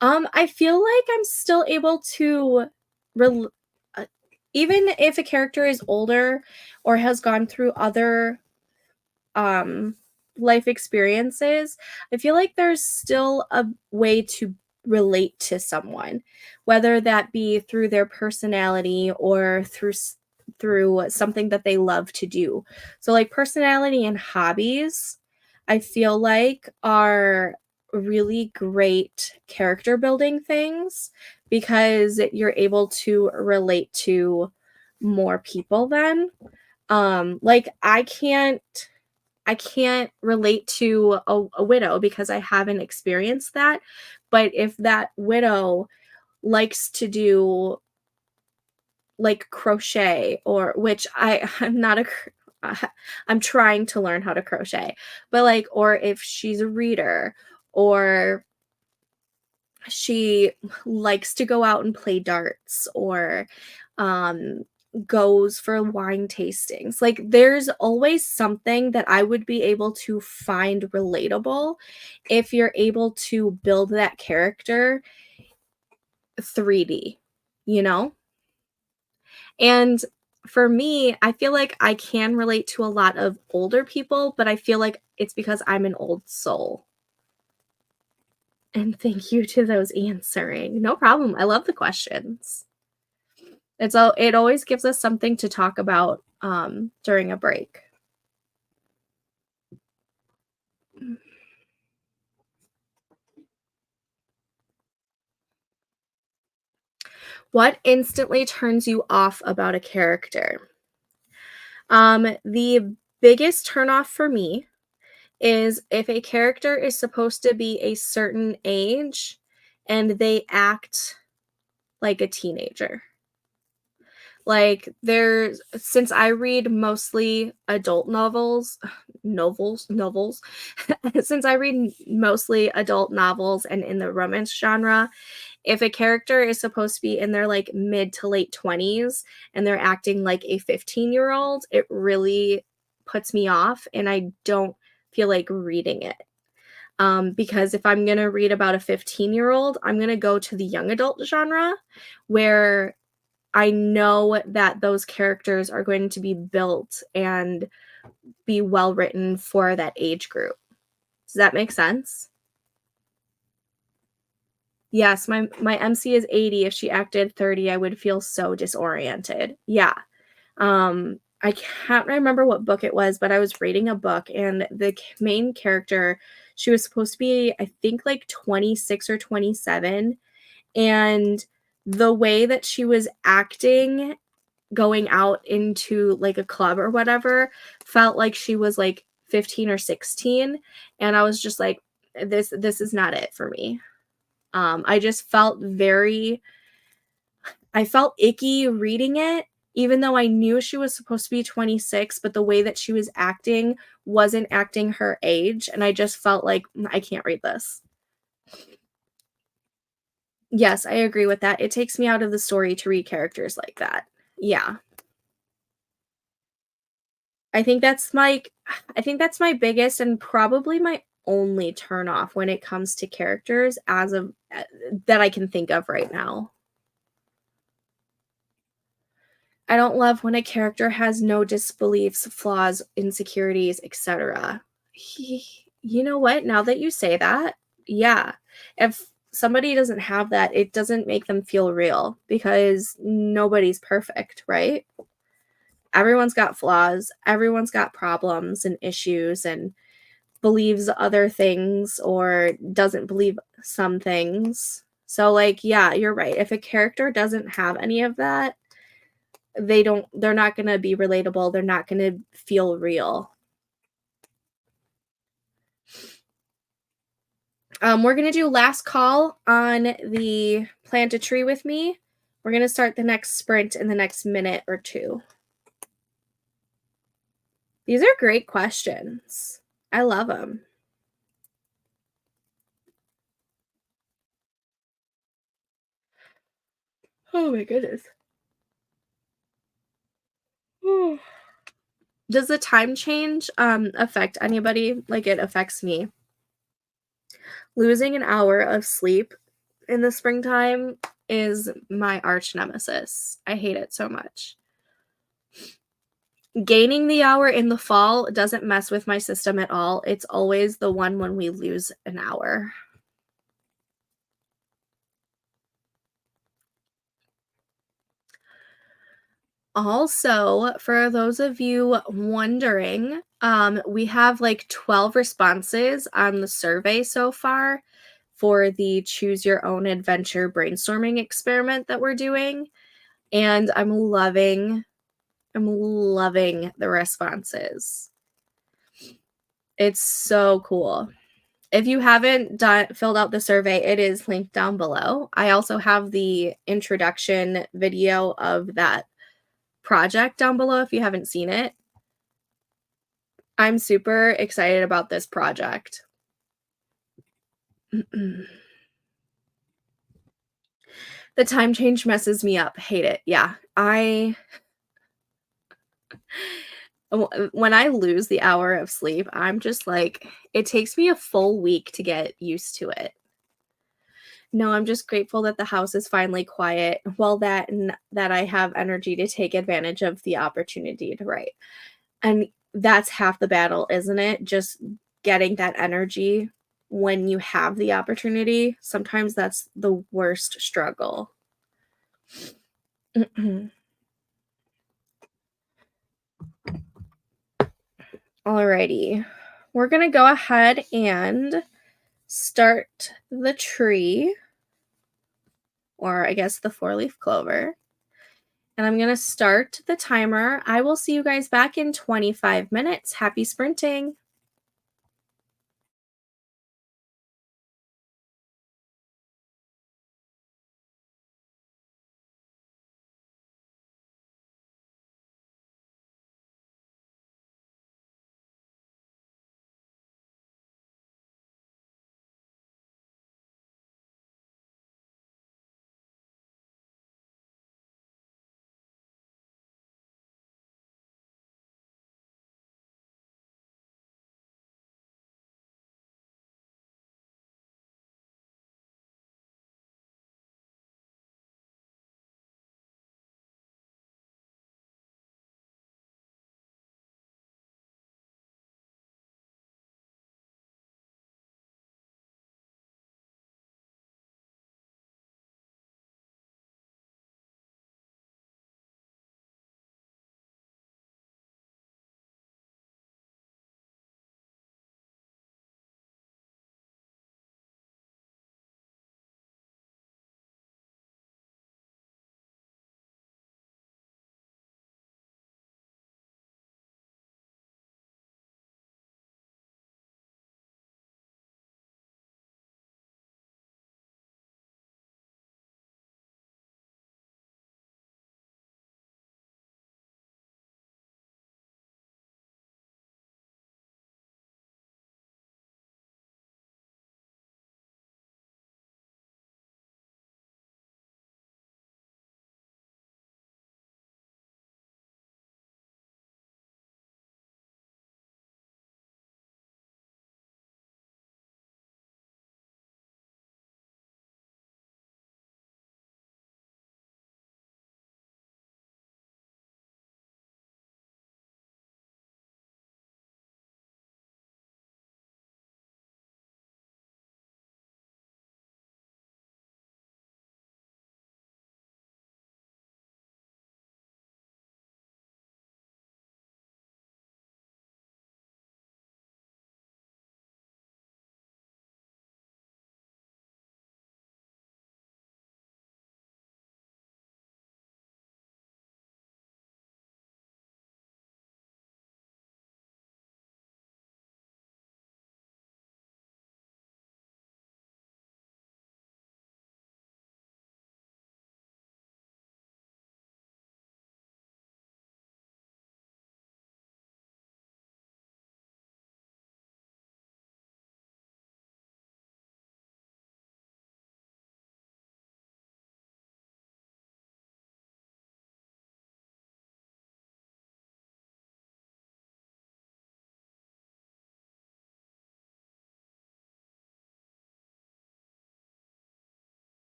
S1: I feel like I'm still able to rel- uh, even if a character is older or has gone through other um life experiences, I feel like there's still a way to relate to someone, whether that be through their personality or through something that they love to do. So like personality and hobbies, I feel like are really great character building things because you're able to relate to more people then. Like I can't relate to a widow because I haven't experienced that. But if that widow likes to do like crochet or which I'm not a I'm trying to learn how to crochet, but like or if she's a reader or she likes to go out and play darts or um goes for wine tastings. Like there's always something that I would be able to find relatable if you're able to build that character 3D, you know? And for me, I feel like I can relate to a lot of older people, but I feel like it's because I'm an old soul. And thank you to those answering. No problem. I love the questions. It always gives us something to talk about during a break. What instantly turns you off about a character? The biggest turnoff for me is if a character is supposed to be a certain age and they act like a teenager. Like there's since I read mostly adult novels, since I read mostly adult novels and in the romance genre, if a character is supposed to be in their like mid to late 20s and they're acting like a 15-year-old, it really puts me off and I don't feel like reading it. Because if I'm going to read about a 15-year-old, I'm going to go to the young adult genre where I know that those characters are going to be built and be well written for that age group. Does that make sense? Yes, my MC is 80. If she acted 30, I would feel so disoriented. Yeah. I can't remember what book it was, but I was reading a book and the main character, she was supposed to be I think like 26 or 27, and the way that she was acting going out into like a club or whatever felt like she was like 15 or 16, and I was just like this is not it for me. I just felt very I felt icky reading it, even though I knew she was supposed to be 26, but the way that she was acting wasn't acting her age, and I just felt like, I can't read this." Yes, I agree with that. It takes me out of the story to read characters like that. Yeah. I think that's my I think that's my biggest and probably my only turn off when it comes to characters as of that I can think of right now. I don't love when a character has no disbeliefs, flaws, insecurities, etc. You know what? Now that you say that, yeah. If somebody doesn't have that, it doesn't make them feel real because nobody's perfect, right? Everyone's got flaws, everyone's got problems and issues and believes other things or doesn't believe some things. So like, yeah, you're right. If a character doesn't have any of that, they're not going to be relatable. They're not going to feel real. We're going to do last call on the plant a tree with me. We're going to start the next sprint in the next minute or two. These are great questions. I love them. Oh my goodness. Does the time change affect anybody? Like it affects me. Losing an hour of sleep in the springtime is my arch nemesis. I hate it so much. Gaining the hour in the fall doesn't mess with my system at all. It's always the one when we lose an hour. Also, for those of you wondering, we have like 12 responses on the survey so far for the choose your own adventure brainstorming experiment that we're doing. And I'm loving the responses. It's so cool. If you haven't filled out the survey, it is linked down below. I also have the introduction video of that project down below if you haven't seen it. I'm super excited about this project. The time change messes me up. Hate it. Yeah. When I lose the hour of sleep, I'm just like, it takes me a full week to get used to it. No, I'm just grateful that the house is finally quiet. Well, that and that I have energy to take advantage of the opportunity to write. And that's half the battle, isn't it? Just getting that energy when you have the opportunity. Sometimes that's the worst struggle. Alrighty. We're going to go ahead and start the tree, or I guess the four-leaf clover. And I'm going to start the timer. I will see you guys back in 25 minutes. Happy sprinting.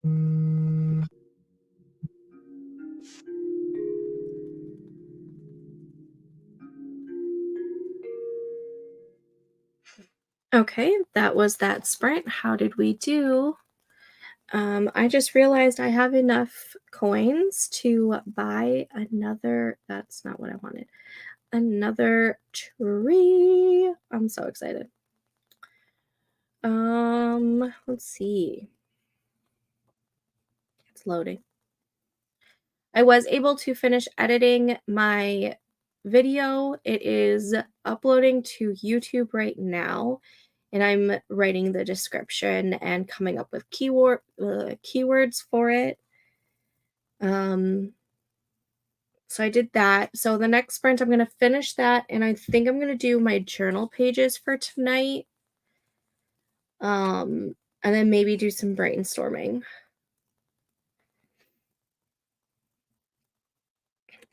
S1: Okay, that was that sprint. How did we do? I just realized I have enough coins to buy another. That's not what I wanted. Another tree. I'm so excited. Let's see. It's loading. I was able to finish editing my video. It is uploading to YouTube right now, and I'm writing the description and coming up with keywords for it. So I did that. So the next sprint, I'm going to finish that, and I think I'm going to do my journal pages for tonight. And then maybe do some brainstorming.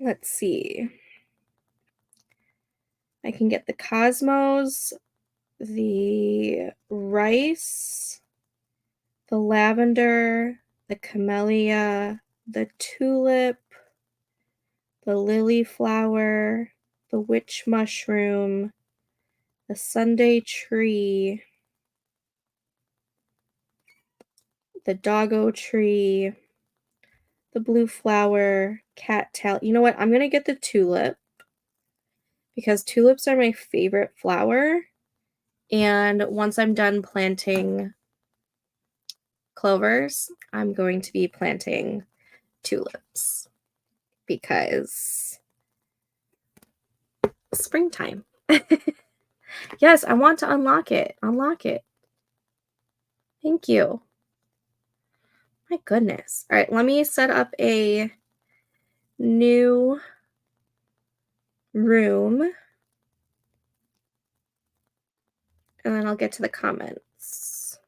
S1: Let's see. I can get the cosmos, the rice, the lavender, the camellia, the tulip, the lily flower, the witch mushroom, the Sunday tree, the doggo tree, the blue flower, cattail. You know what? I'm going to get the tulip because tulips are my favorite flower. And once I'm done planting clovers, I'm going to be planting tulips because springtime. Yes, I want to unlock it. Unlock it. Thank you. My goodness. All right, let me set up a new room and then I'll get to the comments.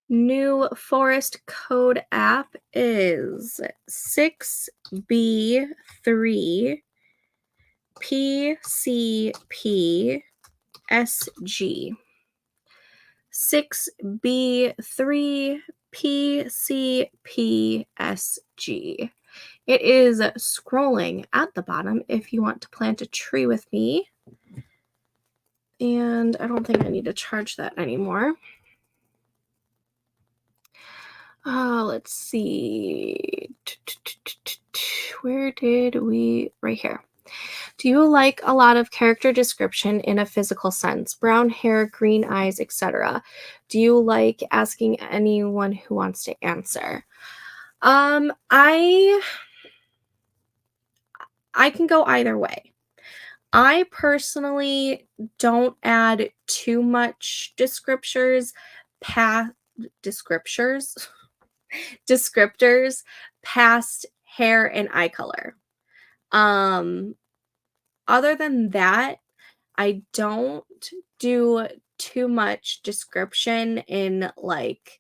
S1: New forest code app is 6B3 PCP SG. 6B3 PCPSG. It is scrolling at the bottom if you want to plant a tree with me. And I don't think I need to charge that anymore. Let's see. Where did we? Right here. Do you like a lot of character description in a physical sense? Brown hair, green eyes, etc. Do you like asking anyone who wants to answer? I can go either way. I personally don't add too much descriptors past hair and eye color. Other than that, I don't do too much description in like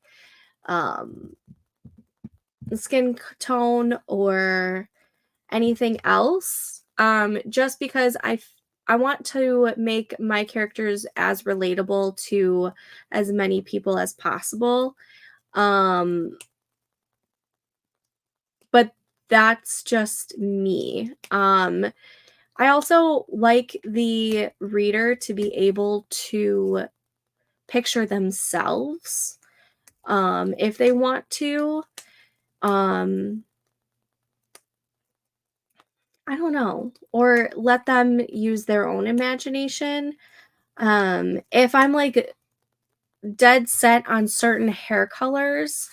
S1: skin tone or anything else, just because I want to make my characters as relatable to as many people as possible. But that's just me. I also like the reader to be able to picture themselves if they want to. I don't know, or let them use their own imagination. If I'm like dead set on certain hair colors,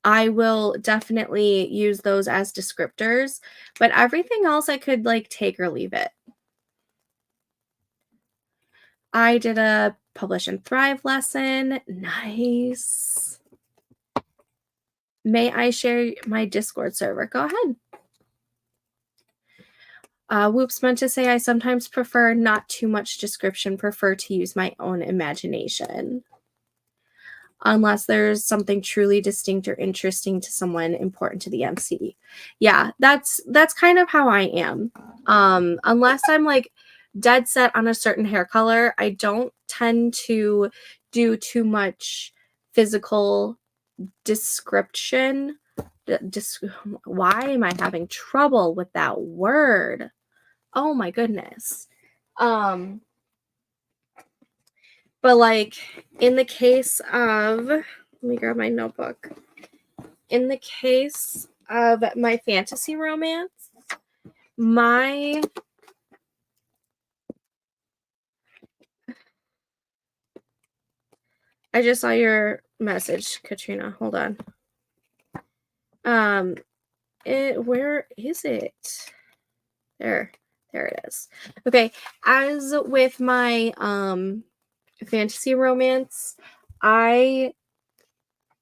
S1: I will definitely use those as descriptors, but everything else I could like take or leave it. I did a Publish and Thrive lesson. Nice. May I share my Discord server? Go ahead. Whoops meant to say I sometimes prefer not too much description, prefer to use my own imagination. Unless there's something truly distinct or interesting to someone important to the MC. Yeah, that's kind of how I am. Unless I'm like dead set on a certain hair color, I don't tend to do too much physical description. Why am I having trouble with that word? Oh my goodness. But like in the case of, let me grab my notebook. In the case of my fantasy romance, I just saw your message, Katrina. Hold on. Where is it? There it is. Okay, as with my fantasy romance, I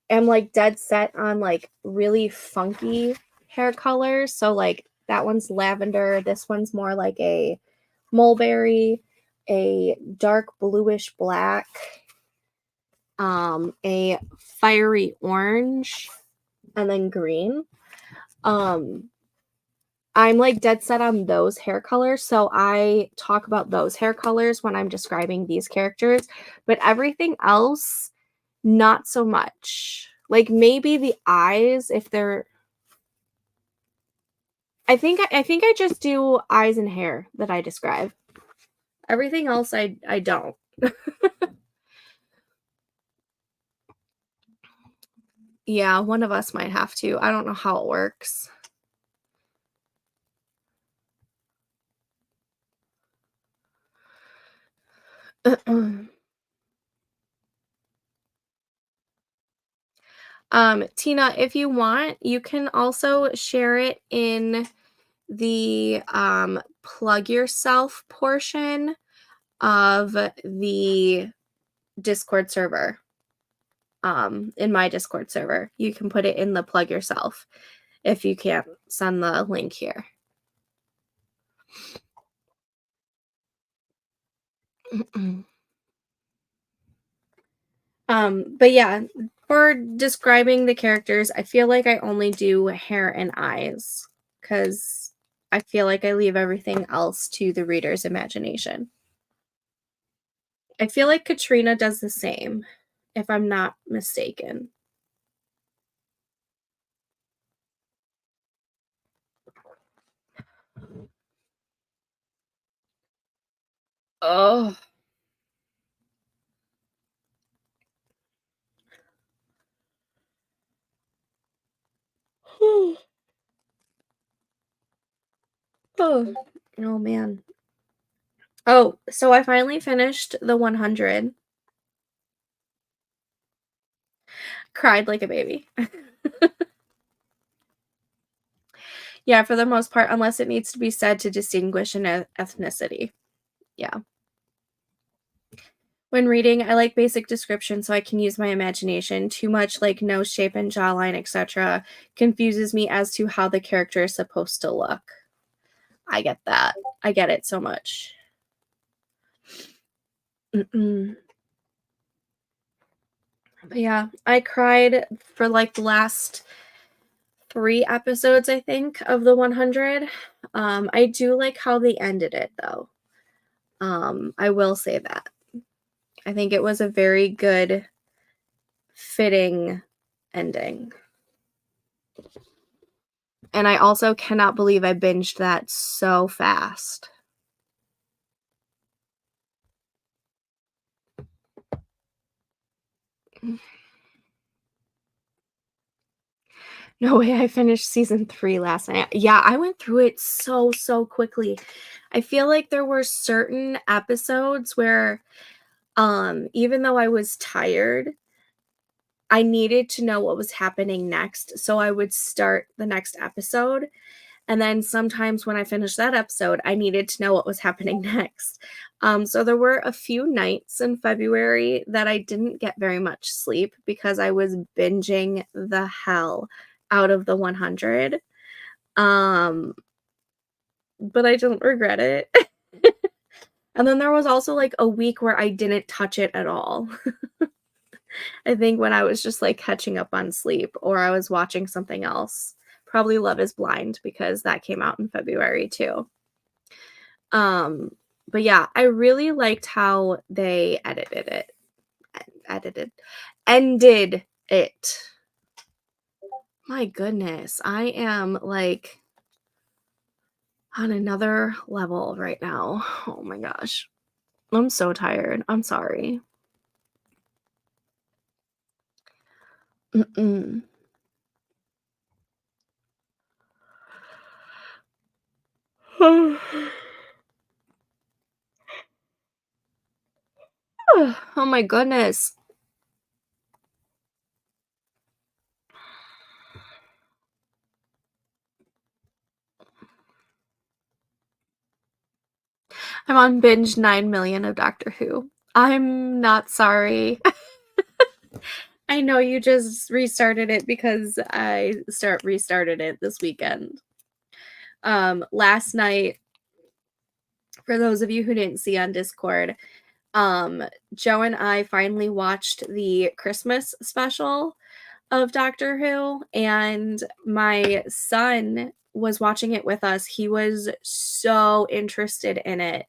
S1: am like dead set on like really funky hair colors. So like that one's lavender, this one's more like a mulberry, a dark bluish black, a fiery orange, and then green. I'm like dead set on those hair colors, so I talk about those hair colors when I'm describing these characters, but everything else, not so much. Like maybe the eyes, if they're, I think I just do eyes and hair that I describe. Everything else I don't. Yeah, one of us might have to. I don't know how it works. Tina, if you want, you can also share it in the plug yourself portion of the Discord server. In my Discord server, you can put it in the plug yourself if you can't send the link here. But yeah, for describing the characters, I feel like I only do hair and eyes because I feel like I leave everything else to the reader's imagination. I feel like Katrina does the same, if I'm not mistaken. Oh. Oh, oh man. Oh, so I finally finished the 100. Cried like a baby. Yeah, for the most part, unless it needs to be said to distinguish an ethnicity. Yeah. When reading, I like basic description so I can use my imagination. Too much like nose shape and jawline, etc., confuses me as to how the character is supposed to look. I get that. I get it so much. But yeah, I cried for like the last 3 episodes, I think, of the 100. I do like how they ended it though. I will say that. I think it was a very good, fitting ending. And I also cannot believe I binged that so fast. No way, I finished season 3 last night. Yeah, I went through it so quickly. I feel like there were certain episodes where even though I was tired, I needed to know what was happening next, so I would start the next episode. And then sometimes when I finished that episode, I needed to know what was happening next. So there were a few nights in February that I didn't get very much sleep because I was binging the hell out of the 100. But I don't regret it. And then there was also like a week where I didn't touch it at all. I think when I was just like catching up on sleep or I was watching something else. Probably Love is Blind because that came out in February too. But yeah, I really liked how they edited it. ended it. My goodness, I am like on another level right now. Oh my gosh. I'm so tired. I'm sorry. Mm-mm. Oh my goodness. I'm on binge 9 million of Doctor Who. I'm not sorry. I know you just restarted it because I restarted it this weekend. Last night, for those of you who didn't see on Discord, Joe and I finally watched the Christmas special of Doctor Who, and my son was watching it with us. He was so interested in it.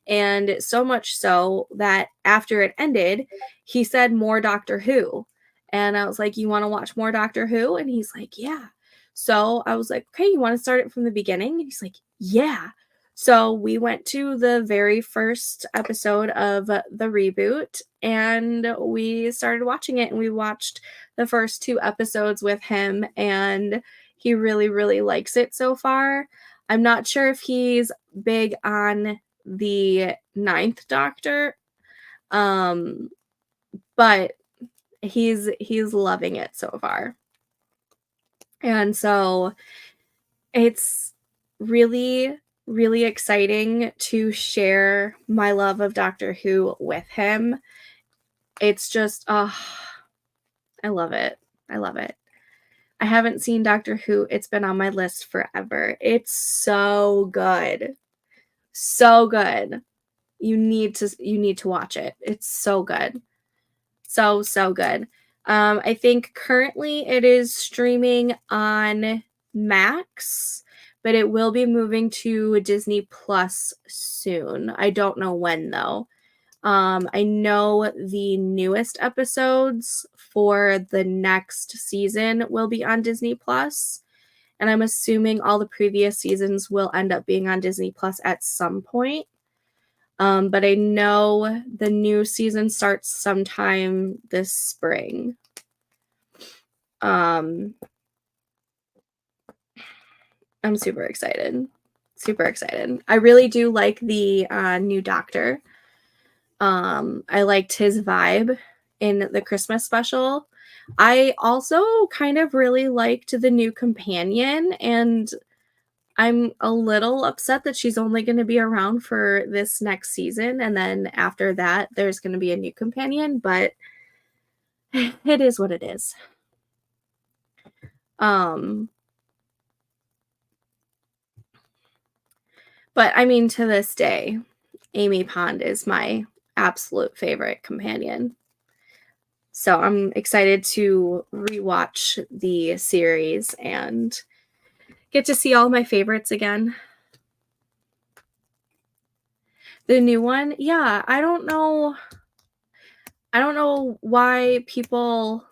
S1: And so much so that after it ended, he said more Doctor Who. And I was like, "You want to watch more Doctor Who?" And he's like, "Yeah." So I was like, "Okay, you want to start it from the beginning?" And he's like, "Yeah." So we went to the very first episode of the reboot and we started watching it, and we watched the first 2 episodes with him, and he really, really likes it so far. I'm not sure if he's big on the ninth Doctor, um, but he's loving it so far. And so it's really, really exciting to share my love of Doctor Who with him. It's just, oh, I love it. I love it. I haven't seen Doctor Who. It's been on my list forever. It's so good. So good. You need to watch it. It's so good. So good. I think currently it is streaming on Max, but it will be moving to Disney Plus soon. I don't know when though. I know the newest episodes for the next season will be on Disney Plus, and I'm assuming all the previous seasons will end up being on Disney Plus at some point. But I know the new season starts sometime this spring. Um, I'm super excited. Super excited. I really do like the new Doctor. I liked his vibe in the Christmas special. I also kind of really liked the new companion, and I'm a little upset that she's only going to be around for this next season, and then after that, there's going to be a new companion, but it is what it is. Um, but I mean, to this day, Amy Pond is my absolute favorite companion. So I'm excited to rewatch the series and get to see all my favorites again. The new one, yeah, I don't know. I don't know why people,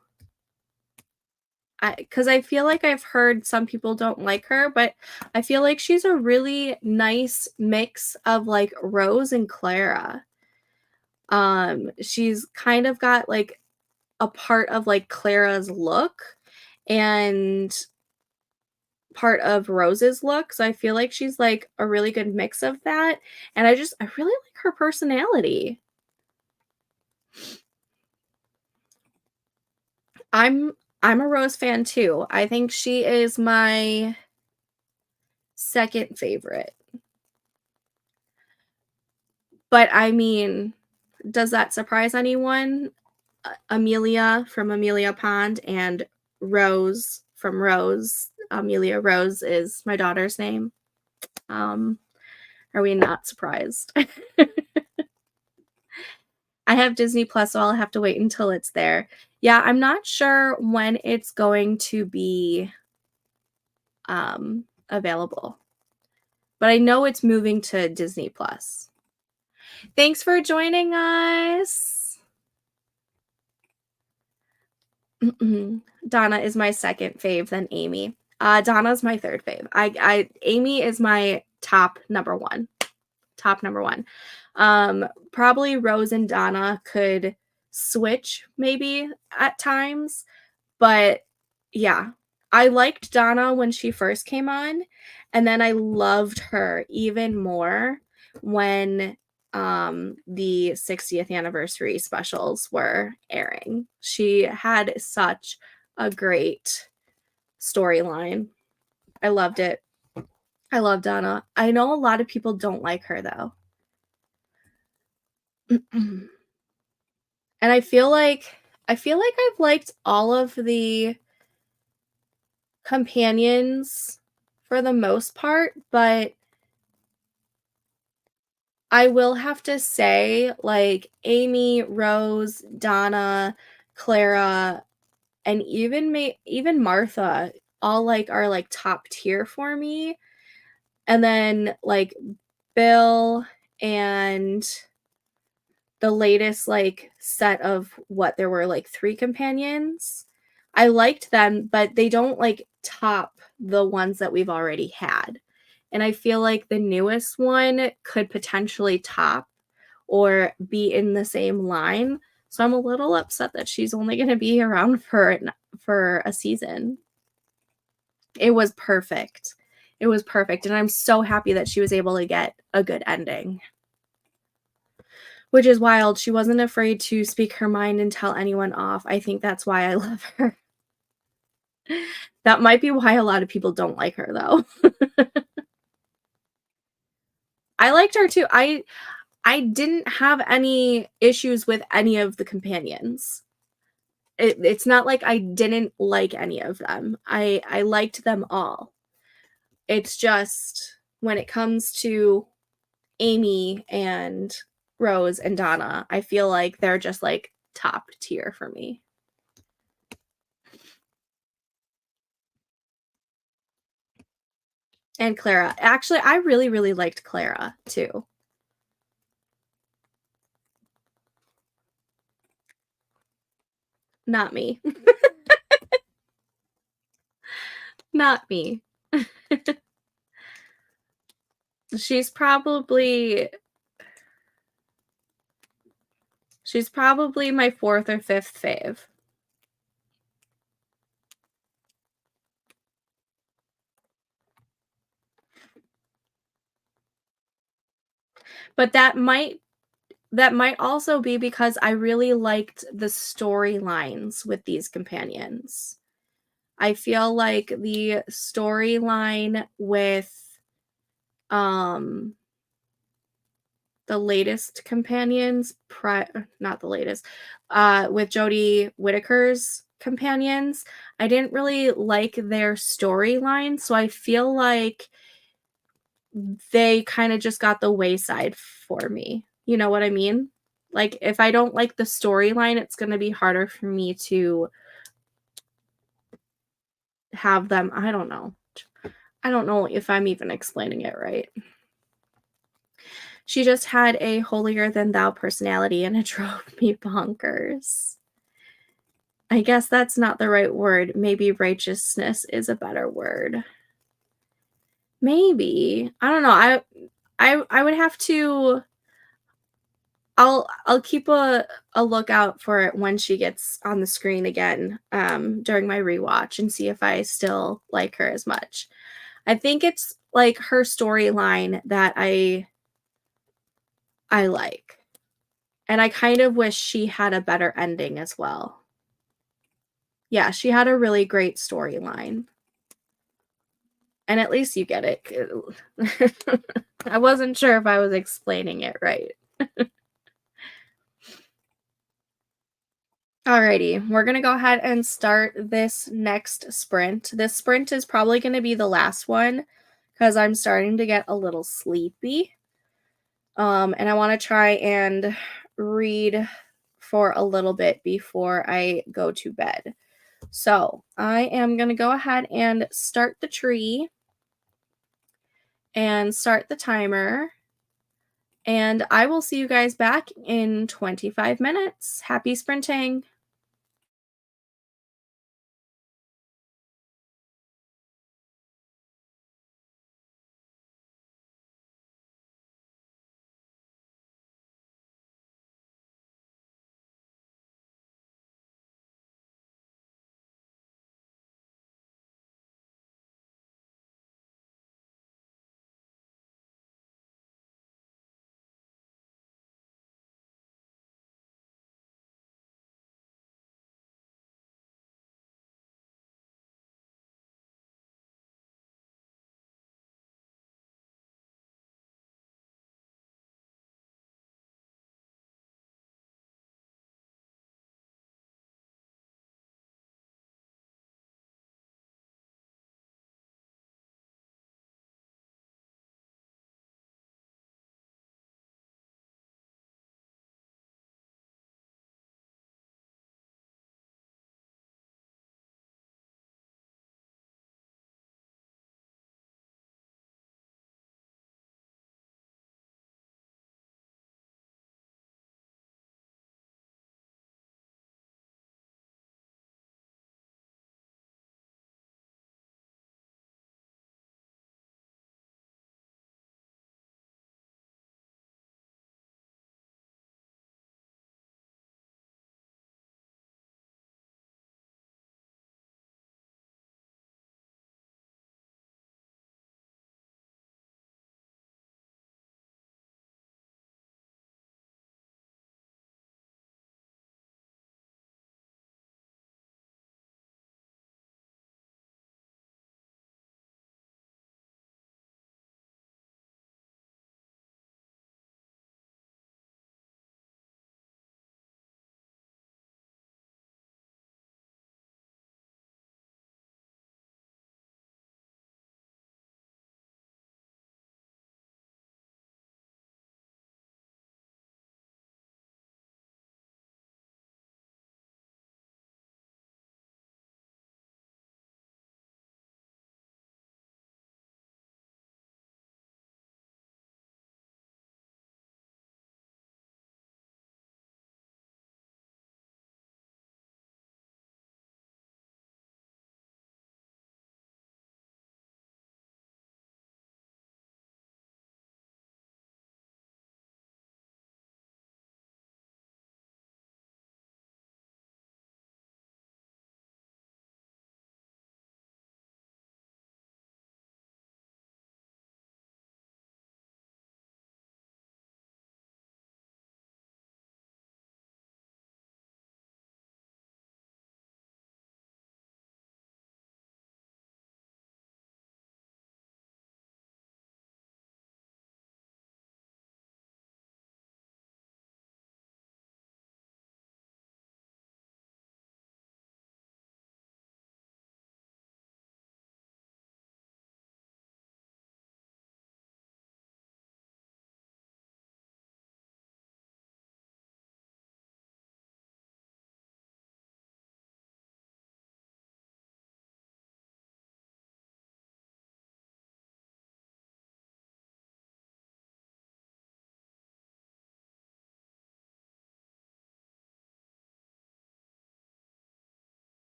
S1: because I feel like I've heard some people don't like her, but I feel like she's a really nice mix of like Rose and Clara. She's kind of got like a part of like Clara's look and part of Rose's look. So I feel like she's like a really good mix of that. And I really like her personality. I'm I'm a Rose fan too. I think she is my second favorite. But I mean, does that surprise anyone? Amelia from Amelia Pond and Rose from Rose. Amelia Rose is my daughter's name. Um, are we not surprised? I have Disney Plus, so I'll have to wait until it's there. Yeah, I'm not sure when it's going to be available, but I know it's moving to Disney Plus. Thanks for joining us. Donna is my second fave, then Amy. Donna's my third fave. Amy is my top number one. Top number one. Probably Rose and Donna could switch maybe at times, but yeah, I liked Donna when she first came on, and then I loved her even more when the 60th anniversary specials were airing. She had such a great storyline. I loved it. I love Donna. I know a lot of people don't like her though. And I feel like I've liked all of the companions for the most part, but I will have to say, like, Amy, Rose, Donna, Clara, and even Martha all, like, are, like, top tier for me, and then, like, Bill and the latest, like, set of what there were, like, 3 companions. I liked them, but they don't, like, top the ones that we've already had. And I feel like the newest one could potentially top or be in the same line. So I'm a little upset that she's only gonna be around for a season. It was perfect. It was perfect, and I'm so happy that she was able to get a good ending. Which is wild. She wasn't afraid to speak her mind and tell anyone off. I think that's why I love her. That might be why a lot of people don't like her, though. I liked her too. I didn't have any issues with any of the companions. It's not like I didn't like any of them. I liked them all. It's just when it comes to Amy and Rose and Donna, I feel like they're just like top tier for me. And Clara. Actually, I really, really liked Clara too. Not me. Not me. She's probably my fourth or fifth fave. But that might also be because I really liked the storylines with these companions. I feel like the storyline with um the latest companions, not the latest, with Jodie Whittaker's companions, I didn't really like their storyline, so I feel like they kind of just got the wayside for me. You know what I mean? Like, if I don't like the storyline, it's going to be harder for me to have them. I don't know. I don't know if I'm even explaining it right. She just had a holier than thou personality and it drove me bonkers. I guess that's not the right word. Maybe righteousness is a better word. Maybe. I don't know. I would have to I'll keep a lookout for it when she gets on the screen again during my rewatch and see if I still like her as much. I think it's like her storyline that I like. And I kind of wish she had a better ending as well. Yeah, she had a really great storyline. And at least you get it. I wasn't sure if I was explaining it right. Alrighty, we're gonna go ahead and start this next sprint. This sprint is probably gonna be the last one because I'm starting to get a little sleepy. And I want to try and read for a little bit before I go to bed. So I am gonna go ahead and start the tree and start the timer. And I will see you guys back in 25 minutes. Happy sprinting.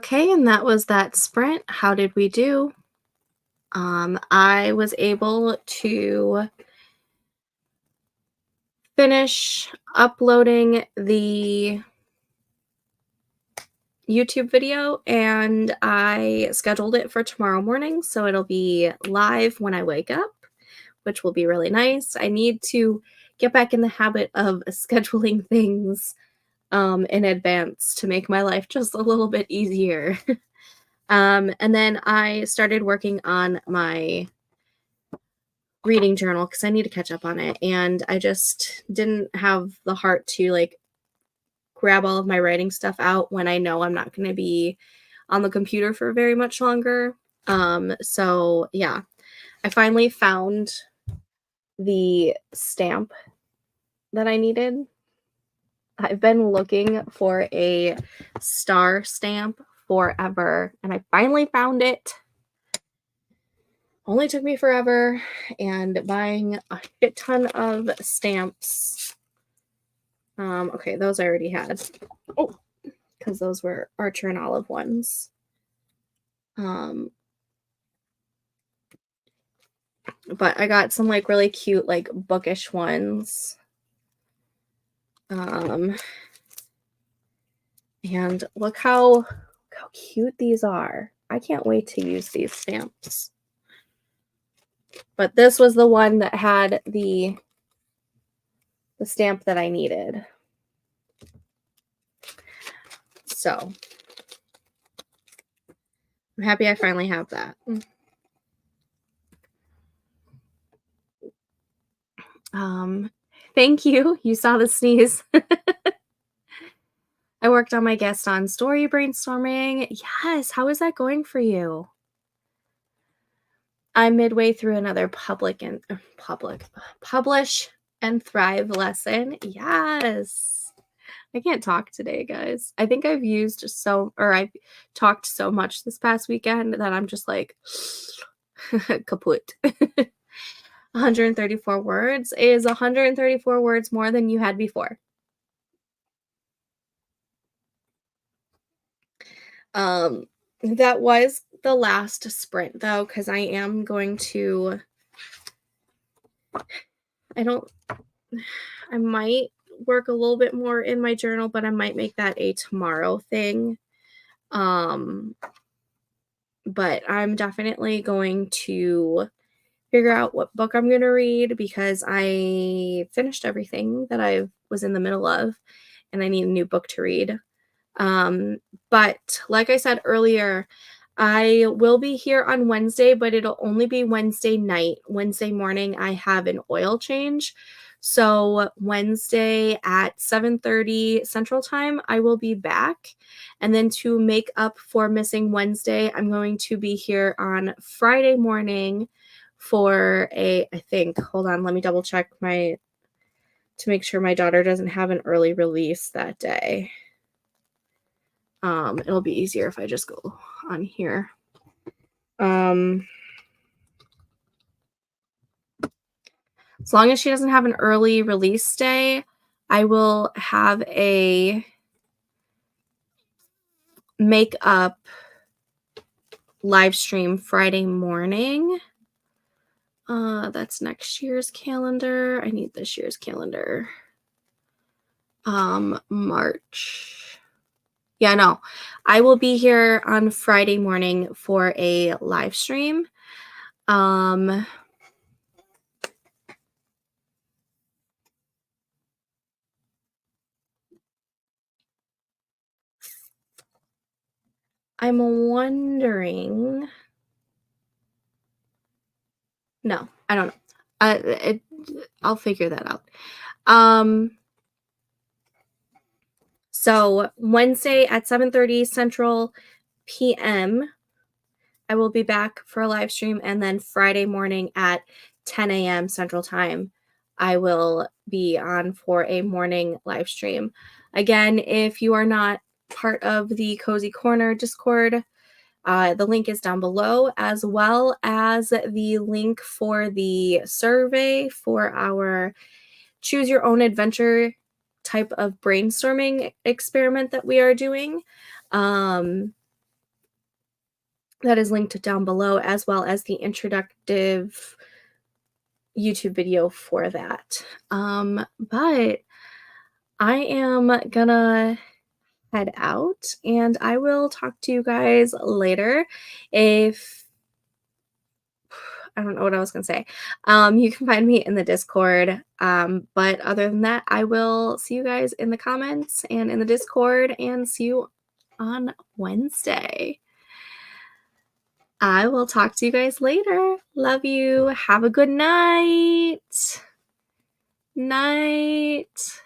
S1: Okay, and that was that sprint. How did we do? I was able to finish uploading the YouTube video and I scheduled it for tomorrow morning, so it'll be live when I wake up, which will be really nice. I need to get back in the habit of scheduling things in advance to make my life just a little bit easier. And then I started working on my reading journal because I need to catch up on it. And I just didn't have the heart to like grab all of my writing stuff out when I know I'm not going to be on the computer for very much longer. So yeah, I finally found the stamp that I needed. I've been looking for a star stamp forever, and I finally found it. Only took me forever, and buying a shit ton of stamps. Okay, those I already had. Oh, because those were Archer and Olive ones. But I got some like really cute, like bookish ones. And look how cute these are. I can't wait to use these stamps. But this was the one that had the stamp that I needed. So I'm happy I finally have that. Thank you. You saw the sneeze. I worked on my guest on story brainstorming. Yes, how is that going for you? I'm midway through another publish and thrive lesson. Yes. I can't talk today, guys. I think I've I've talked so much this past weekend that I'm just like kaput. 134 words is 134 words more than you had before. That was the last sprint though, because I am going to I might work a little bit more in my journal, but I might make that a tomorrow thing. But I'm definitely going to figure out what book I'm going to read because I finished everything that I was in the middle of and I need a new book to read. But like I said earlier, I will be here on Wednesday, but it'll only be Wednesday night. Wednesday morning, I have an oil change. So Wednesday at 7:30 Central Time, I will be back. And then to make up for missing Wednesday, I'm going to be here on Friday morning for hold on, let me double check to make sure my daughter doesn't have an early release that day. It'll be easier if I just go on here. As long as she doesn't have an early release day, I will have a makeup live stream Friday morning. That's next year's calendar. I need this year's calendar. March. Yeah, no. I will be here on Friday morning for a live stream. I'm wondering. No, I don't know. I'll figure that out. So Wednesday at 7:30 Central PM, I will be back for a live stream, and then Friday morning at 10 a.m. Central Time, I will be on for a morning live stream. Again, if you are not part of the Cozy Corner Discord, the link is down below, as well as the link for the survey for our Choose Your Own Adventure type of brainstorming experiment that we are doing. that is linked down below, as well as the introductive YouTube video for that. But I am gonna head out and I will talk to you guys later. If I don't know what I was gonna say. You can find me in the Discord. But other than that, I will see you guys in the comments and in the Discord and see you on Wednesday. I will talk to you guys later. Love you. Have a good night. Night.